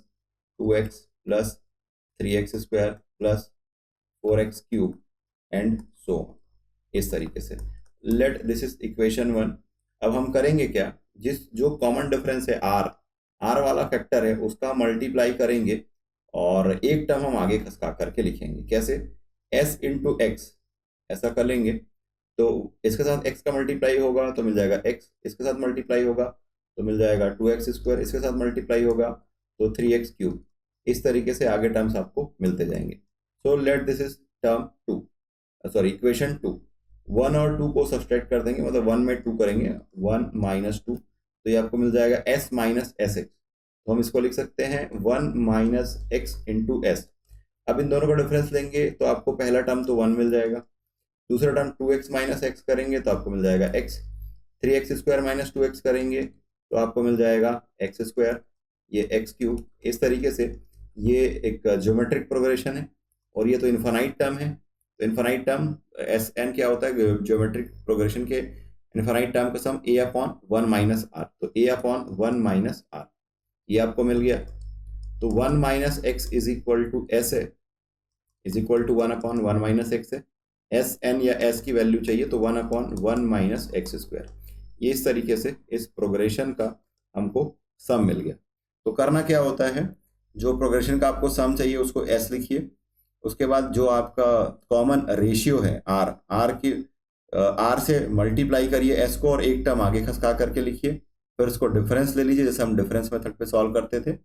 2x + 3x² + 4x³ and so इस तरीके से। Let this is equation one. अब हम करेंगे क्या, जिस जो कॉमन डिफरेंस है आर वाला फैक्टर है उसका मल्टीप्लाई करेंगे और एक टर्म हम आगे खसका करके लिखेंगे। कैसे? s इंटू एक्स, ऐसा कर लेंगे तो इसके साथ x का मल्टीप्लाई होगा तो मिल जाएगा x, इसके साथ मल्टीप्लाई होगा तो मिल जाएगा 2x², इसके साथ मल्टीप्लाई होगा तो 3x³। इस तरीके से आगे टर्म्स आपको मिलते जाएंगे। So let this is term two, sorry equation two. One और टू को सब्सट्रैक्ट कर देंगे, मतलब वन में टू करेंगे, 1 - 2, तो ये आपको मिल जाएगा s माइनस एस एक्स। तो हम इसको लिख सकते हैं 1 - x इंटू एस। अब इन दोनों का डिफरेंस लेंगे तो आपको पहला टर्म तो 1 मिल जाएगा, दूसरा टर्म 2x - x करेंगे तो आपको मिल जाएगा x, 3x² - 2x करेंगे तो आपको मिल जाएगा x², ये x³। इस तरीके से ये एक ज्योमेट्रिक प्रोग्रेशन है और ये तो इन्फिनाइट टर्म है। तो इन्फिनाइट टर्म एस एन क्या होता है, ज्योमेट्रिक प्रोग्रेशन के इन्फिनाइट टर्म का सम a/1 - r, तो a/1 - r ये आपको मिल गया। तो 1 - x is equal to S है, इज इक्वल टू 1/1 - x है। एस एन या एस की वैल्यू चाहिए तो 1/1 - x²। ये इस तरीके से इस प्रोग्रेशन का हमको सम मिल गया। तो करना क्या होता है, जो प्रोग्रेशन का आपको सम चाहिए उसको एस लिखिए, उसके बाद जो आपका कॉमन रेशियो है आर की आर से मल्टीप्लाई करिए एस को और एक टर्म आगे खसका करके लिखिए, फिर उसको डिफरेंस ले लीजिए जैसे हम डिफरेंस मेथड पे सॉल्व करते थे।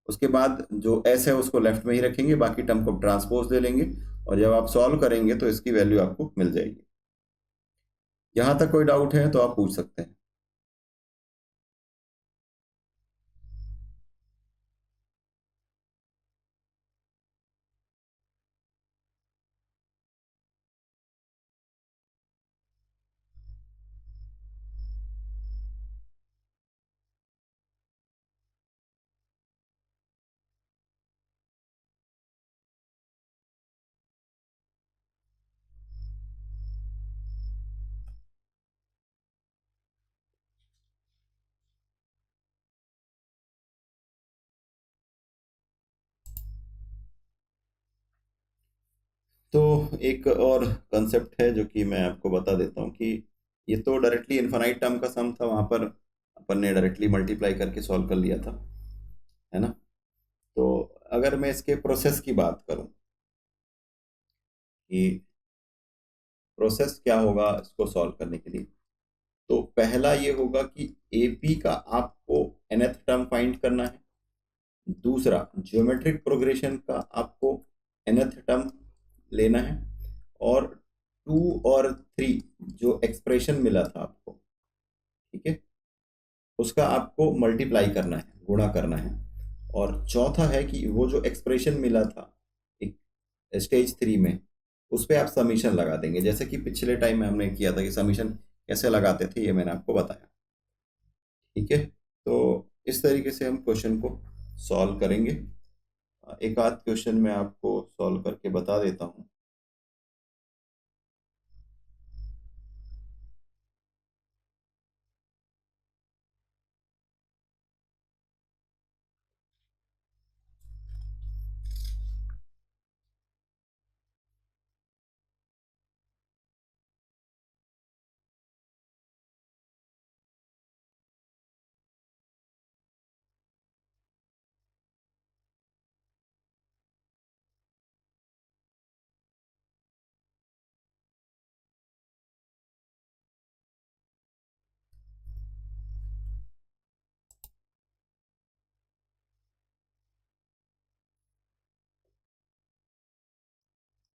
उसके बाद जो एस है उसको लेफ्ट में ही रखेंगे, बाकी टर्म को ट्रांसपोज ले लेंगे और जब आप सॉल्व करेंगे तो इसकी वैल्यू आपको मिल जाएगी। यहाँ तक कोई डाउट है तो आप पूछ सकते हैं। एक और कंसेप्ट है जो कि मैं आपको बता देता हूँ कि ये तो डायरेक्टली इनफाइनाइट टर्म का सम था, वहां पर अपन ने डायरेक्टली मल्टीप्लाई करके सॉल्व कर लिया था, है ना। तो अगर मैं इसके प्रोसेस की बात करूं कि प्रोसेस क्या होगा इसको सॉल्व करने के लिए, तो पहला ये होगा कि एपी का आपको nth टर्म फाइंड करना है। दूसरा, ज्योमेट्रिक प्रोग्रेशन का आपको nth टर्म लेना है। और 2 और 3 जो एक्सप्रेशन मिला था आपको, ठीक है, उसका आपको मल्टीप्लाई करना है, गुणा करना है। और चौथा है कि वो जो एक्सप्रेशन मिला था एक स्टेज 3 में, उस पे आप समीशन लगा देंगे, जैसे कि पिछले टाइम में हमने किया था कि समीशन कैसे लगाते थे, ये मैंने आपको बताया। ठीक है, तो इस तरीके से हम क्वेश्चन को सॉल्व करेंगे। एक आध क्वेश्चन मैं आपको सॉल्व करके बता देता हूँ।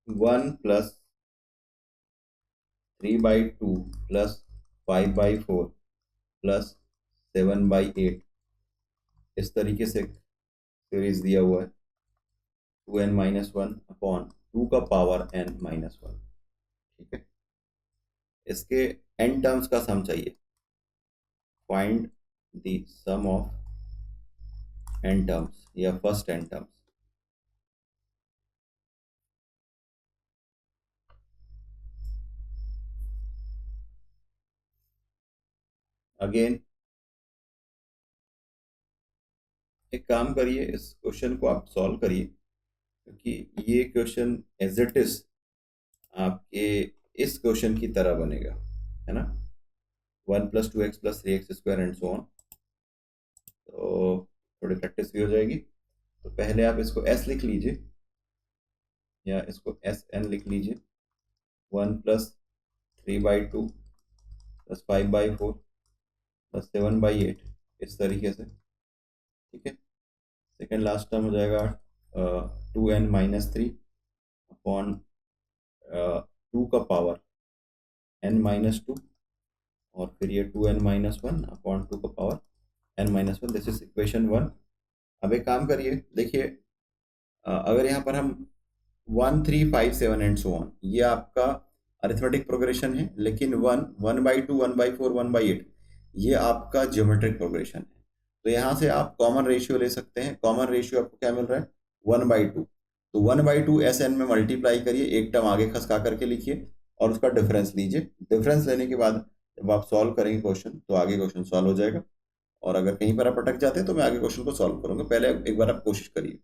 वन प्लस 3/2 प्लस 5/4 प्लस 7/8, इस तरीके से सीरीज दिया हुआ है। 2n-1 अपॉन 2 का पावर n-1। ठीक है, इसके n टर्म्स का सम चाहिए। Find the sum of n terms या फर्स्ट n टर्म्स। अगेन एक काम करिए, इस क्वेश्चन को आप सॉल्व करिए, क्योंकि ये क्वेश्चन एज इट इज आपके इस क्वेश्चन की तरह बनेगा, है ना। 1 + 2x + 3x² and so on. तो थोड़ी प्रैक्टिस भी हो जाएगी। तो पहले आप इसको s लिख लीजिए, या इसको Sn लिख लीजिए। 1 + 3/2 + 5/4 + 7/8, इस तरीके से। ठीक है, सेकेंड लास्ट टर्म हो जाएगा 2n-3 अपॉन 2 का पावर n-2, और फिर ये 2n-1 अपॉन 2 का power n-1। This is equation 1। अब एक काम करिए, देखिए, अगर यहाँ पर हम 1 3 5 7 एंड सो ऑन, ये आपका अरिथमेटिक प्रोग्रेशन है, लेकिन 1 1/2 1/4 1/8 ये आपका ज्योमेट्रिक प्रोग्रेशन है। तो यहाँ से आप कॉमन रेशियो ले सकते हैं। कॉमन रेशियो आपको क्या मिल रहा है? 1/2। तो 1/2 SN में मल्टीप्लाई करिए, एक टर्म आगे खसका करके लिखिए और उसका डिफरेंस लीजिए। डिफरेंस लेने के बाद जब आप सॉल्व करेंगे क्वेश्चन, तो आगे क्वेश्चन सॉल्व हो जाएगा। और अगर कहीं पर आप अटक जाते हैं तो मैं आगे क्वेश्चन को सॉल्व करूंगा, पहले एक बार आप कोशिश करिए।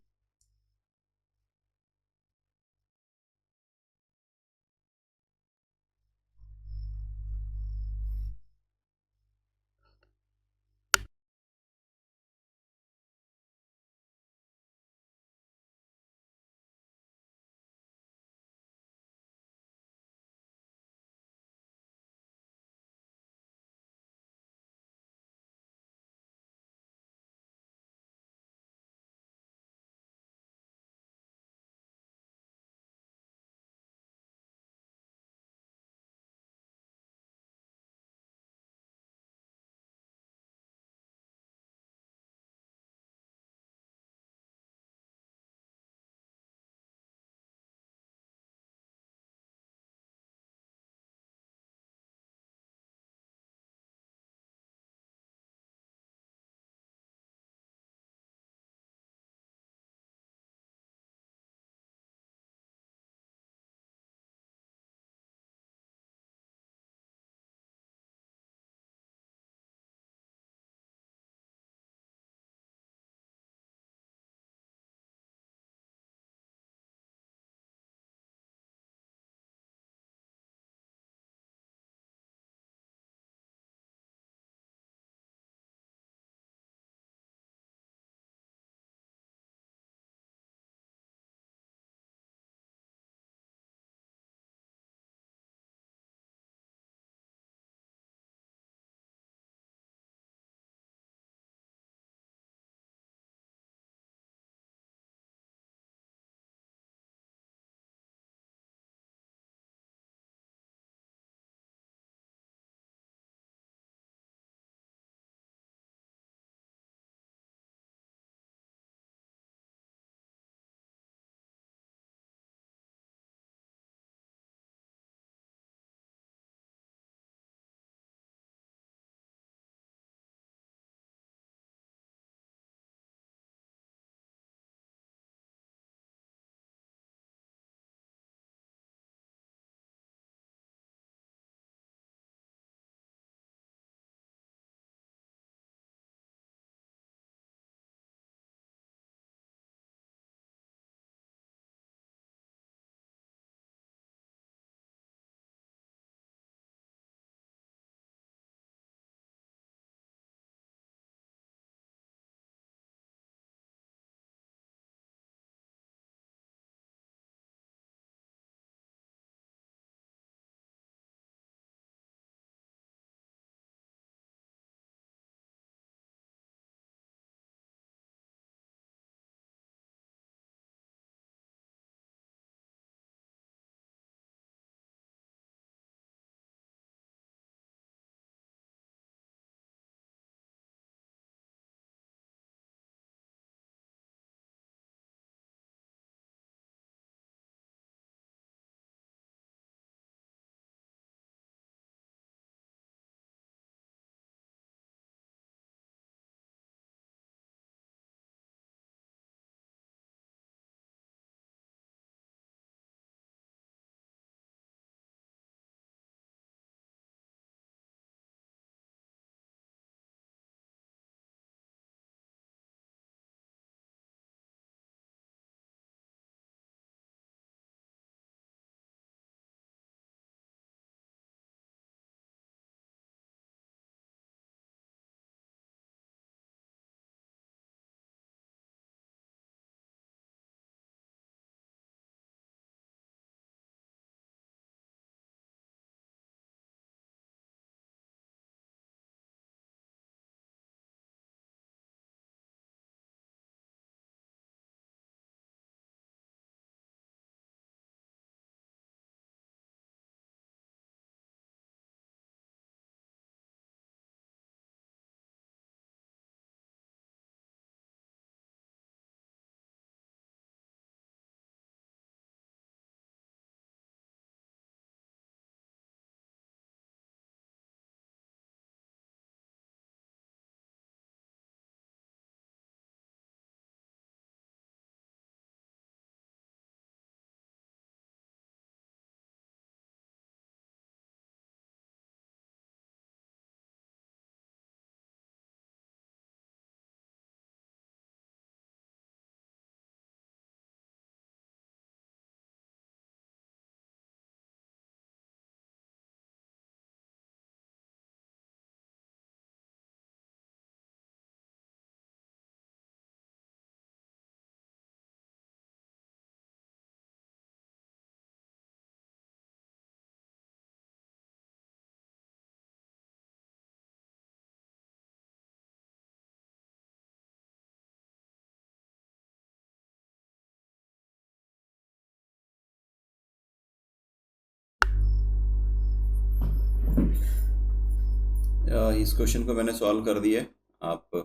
इस क्वेश्चन को मैंने सॉल्व कर दिया है। आप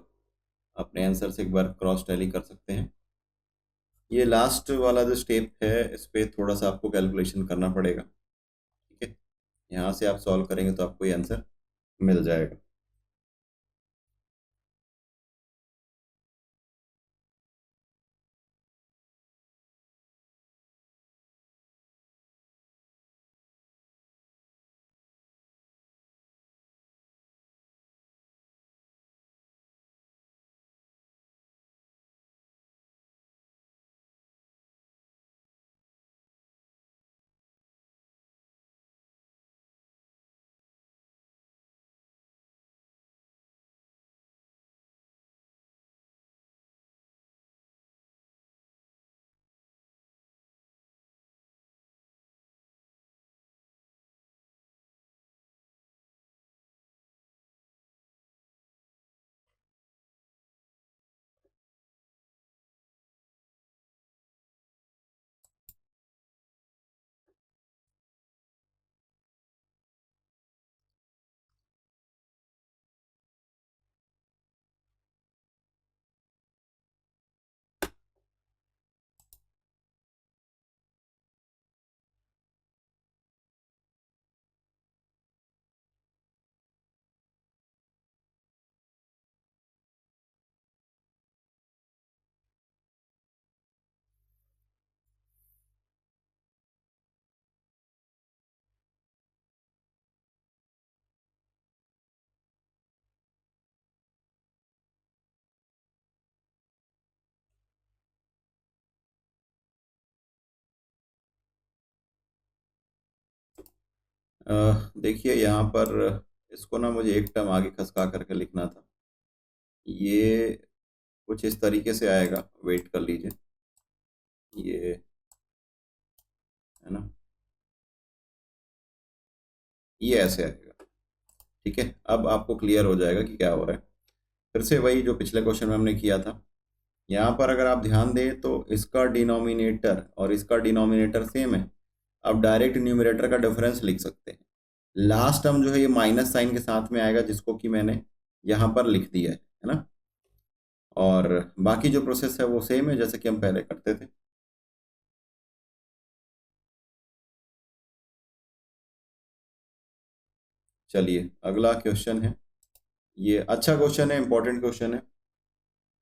अपने आंसर से एक बार क्रॉस टैली कर सकते हैं। ये लास्ट वाला जो स्टेप है इस पे थोड़ा सा आपको कैलकुलेशन करना पड़ेगा। ठीक है, यहाँ से आप सॉल्व करेंगे तो आपको ये आंसर मिल जाएगा। देखिए यहाँ पर इसको ना मुझे एक टर्म आगे खसका करके लिखना था। ये कुछ इस तरीके से आएगा, वेट कर लीजिए। ये है ना, ये ऐसे आएगा। ठीक है, अब आपको क्लियर हो जाएगा कि क्या हो रहा है। फिर से वही जो पिछले क्वेश्चन में हमने किया था, यहाँ पर अगर आप ध्यान दें तो इसका डिनोमिनेटर और इसका डिनोमिनेटर सेम है। अब डायरेक्ट न्यूमरेटर का डिफरेंस लिख सकते हैं। लास्ट टर्म जो है ये माइनस साइन के साथ में आएगा, जिसको कि मैंने यहाँ पर लिख दिया है ना। और बाकी जो प्रोसेस है वो सेम है जैसे कि हम पहले करते थे। चलिए अगला क्वेश्चन है। ये अच्छा क्वेश्चन है, इंपॉर्टेंट क्वेश्चन है,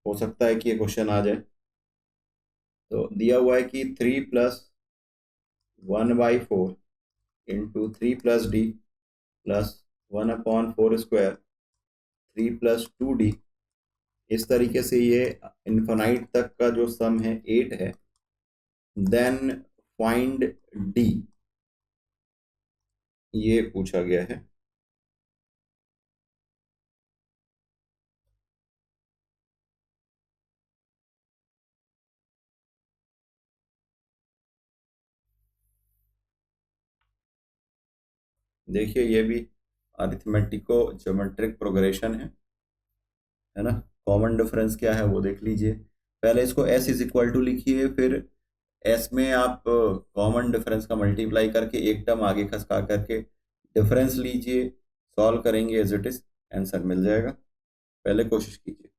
हो सकता है कि ये क्वेश्चन आ जाए। तो दिया हुआ है कि 3+1/4 into 3+d plus 1/4 square 3+2d। इस तरीके से ये इन्फानाइट तक का जो सम है 8 है। देन फाइंड डी, ये पूछा गया है। देखिए ये भी अरिथमेटिको ज्योमेट्रिक प्रोग्रेशन है ना। कॉमन डिफरेंस क्या है वो देख लीजिए। पहले इसको s इज इक्वल टू लिखिए, फिर s में आप कॉमन डिफरेंस का मल्टीप्लाई करके एक टर्म आगे खसका करके डिफरेंस लीजिए, सॉल्व करेंगे एज इट इज, आंसर मिल जाएगा। पहले कोशिश कीजिए।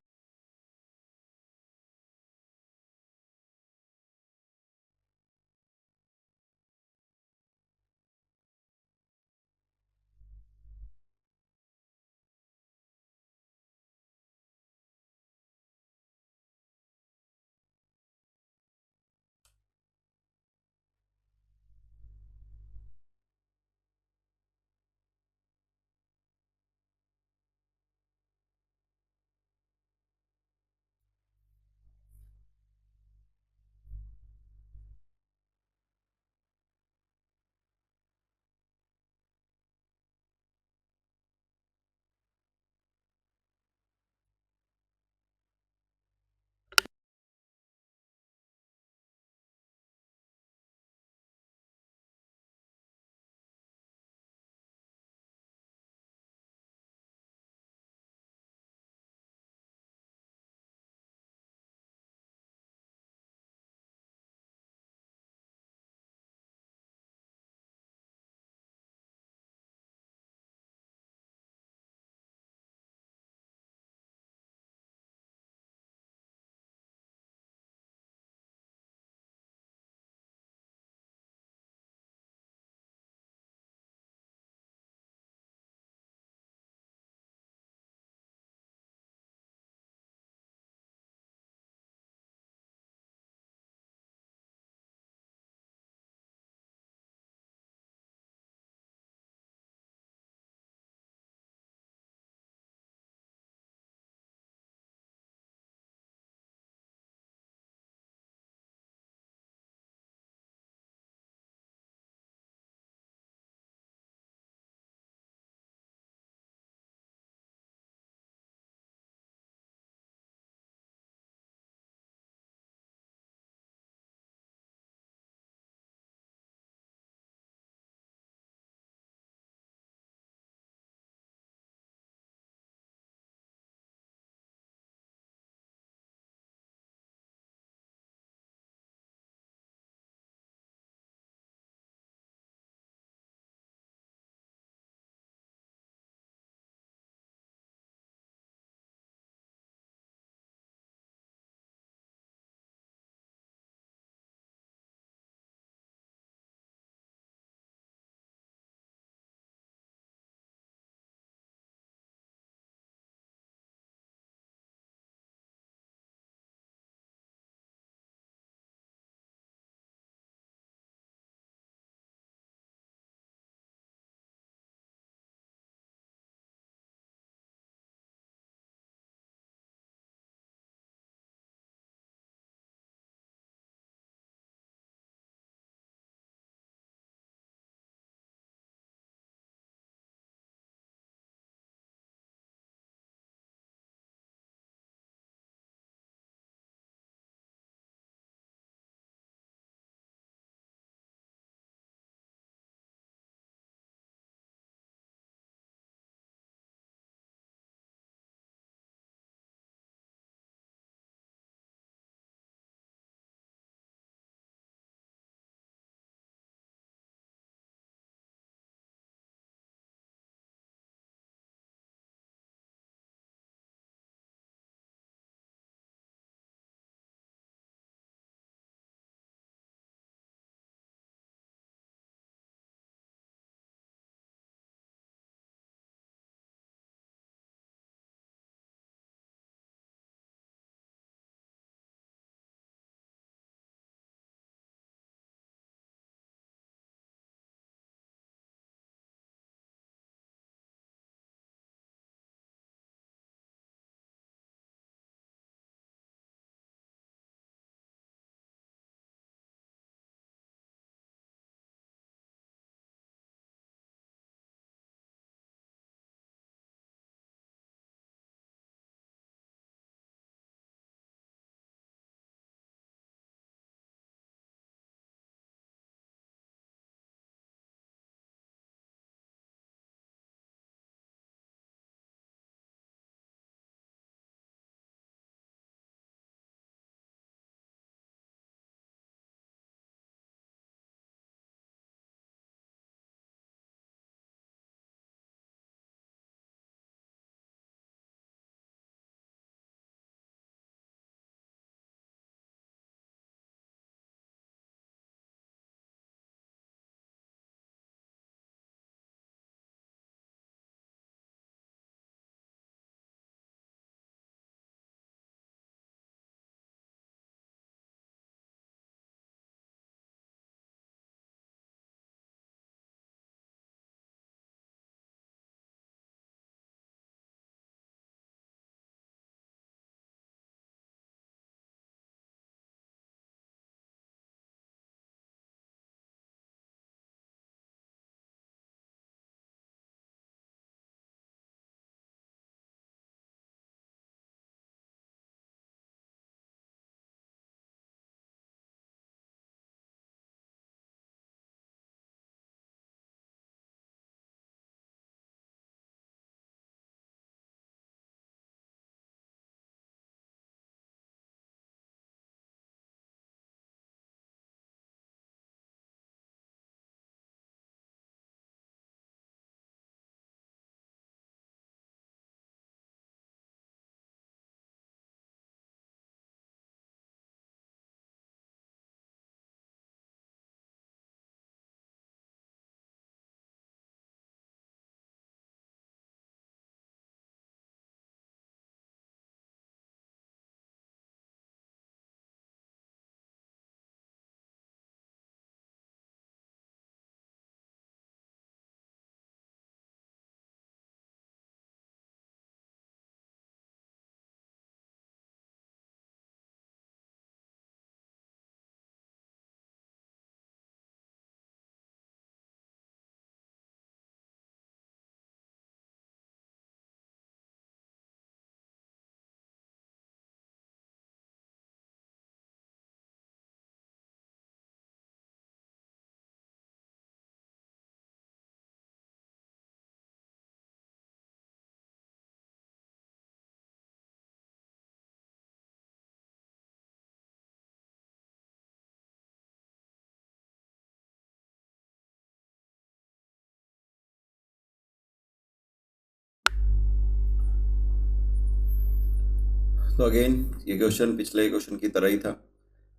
तो अगेन ये क्वेश्चन पिछले क्वेश्चन की तरह ही था।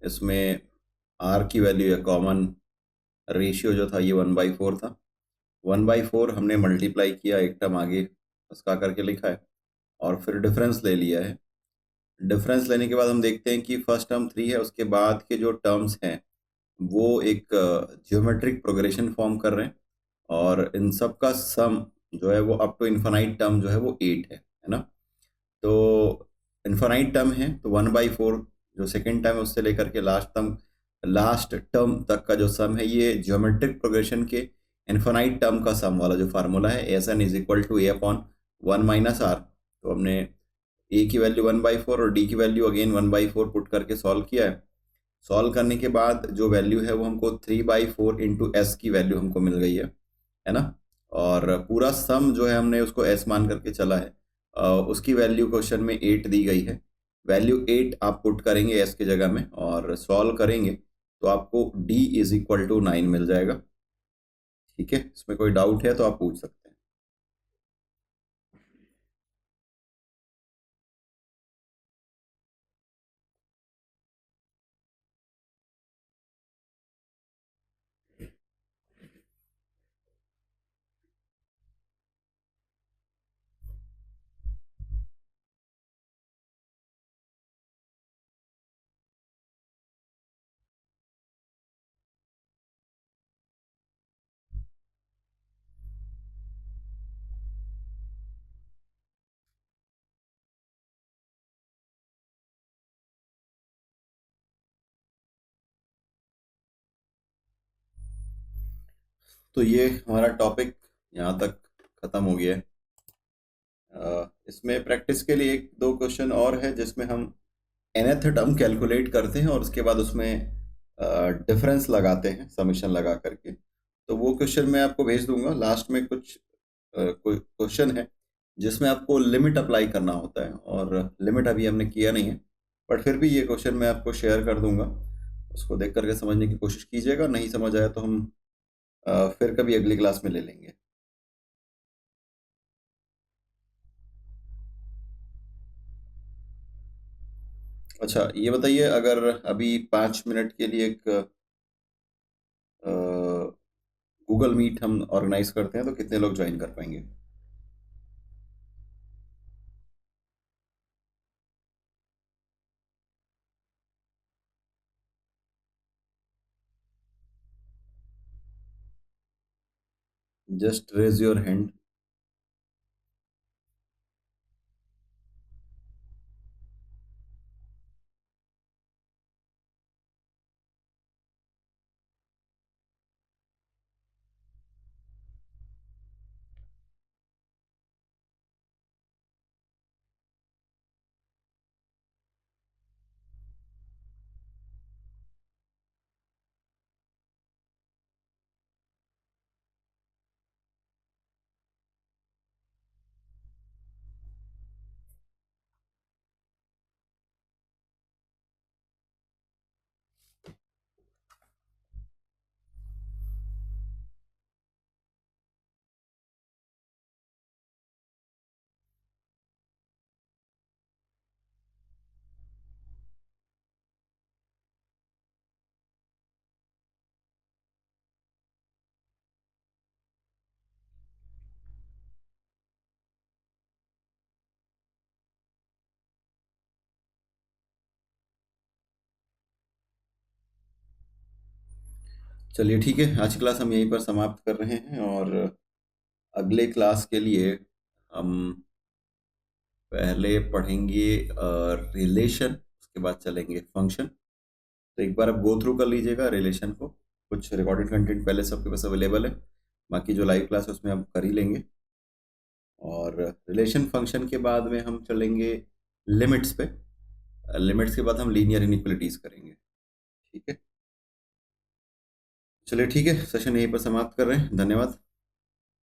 इसमें आर की वैल्यू या कॉमन रेशियो जो था ये 1/4 था। 1/4 हमने मल्टीप्लाई किया, एक टर्म आगे उसका करके लिखा है और फिर डिफरेंस ले लिया है। डिफरेंस लेने के बाद हम देखते हैं कि फर्स्ट टर्म 3 है, उसके बाद के जो टर्म्स हैं वो एक ज्योमेट्रिक प्रोग्रेशन फॉर्म कर रहे हैं और इन सब का सम जो है वो अप टू इन्फानाइट टर्म जो है वो 8 है ना। तो इन्फानाइट टर्म है तो 1/4 जो सेकेंड टर्म है उससे लेकर के लास्ट टर्म तक का जो सम है ये ज्योमेट्रिक प्रोग्रेशन के इन्फानाइट टर्म का सम वाला जो फार्मूला है S N is equal to A upon 1 - R. तो हमने ए की वैल्यू 1/4 और डी की वैल्यू अगेन 1/4 पुट करके सॉल्व किया है। सॉल्व करने के बाद जो वैल्यू है वो हमको 3/4 इंटू एस की वैल्यू हमको मिल गई है ना। और पूरा सम जो है हमने उसको एस मान करके चला है। उसकी वैल्यू क्वेश्चन में 8 दी गई है। वैल्यू 8 आप पुट करेंगे एस की जगह में और सॉल्व करेंगे तो आपको डी इज इक्वल टू 9 मिल जाएगा। ठीक है, इसमें कोई डाउट है तो आप पूछ सकते हैं। तो ये हमारा टॉपिक यहाँ तक खत्म हो गया है। इसमें प्रैक्टिस के लिए एक दो क्वेश्चन और है जिसमें हम nth टर्म कैलकुलेट करते हैं और उसके बाद उसमें डिफरेंस लगाते हैं समेशन लगा करके। तो वो क्वेश्चन मैं आपको भेज दूंगा। लास्ट में कुछ क्वेश्चन है जिसमें आपको लिमिट अप्लाई करना होता है और लिमिट अभी हमने किया नहीं है, बट फिर भी ये क्वेश्चन मैं आपको शेयर कर दूंगा। उसको देख करके समझने की कोशिश कीजिएगा। नहीं समझ आया तो हम फिर कभी अगली क्लास में ले लेंगे। अच्छा ये बताइए, अगर अभी 5 मिनट के लिए एक गूगल मीट हम ऑर्गेनाइज करते हैं तो कितने लोग ज्वाइन कर पाएंगे? Just raise your hand. चलिए ठीक है, आज की क्लास हम यहीं पर समाप्त कर रहे हैं और अगले क्लास के लिए हम पहले पढ़ेंगे रिलेशन, उसके बाद चलेंगे फंक्शन। तो एक बार आप गो थ्रू कर लीजिएगा रिलेशन को। कुछ रिकॉर्डेड कंटेंट पहले से आपके पास अवेलेबल है, बाकी जो लाइव क्लास है उसमें हम कर ही लेंगे। और रिलेशन फंक्शन के बाद में हम चलेंगे लिमिट्स पे। लिमिट्स के बाद हम लीनियर इनइक्वालिटीज करेंगे। ठीक है, चलिए ठीक है, सेशन यहीं पर समाप्त कर रहे हैं। धन्यवाद।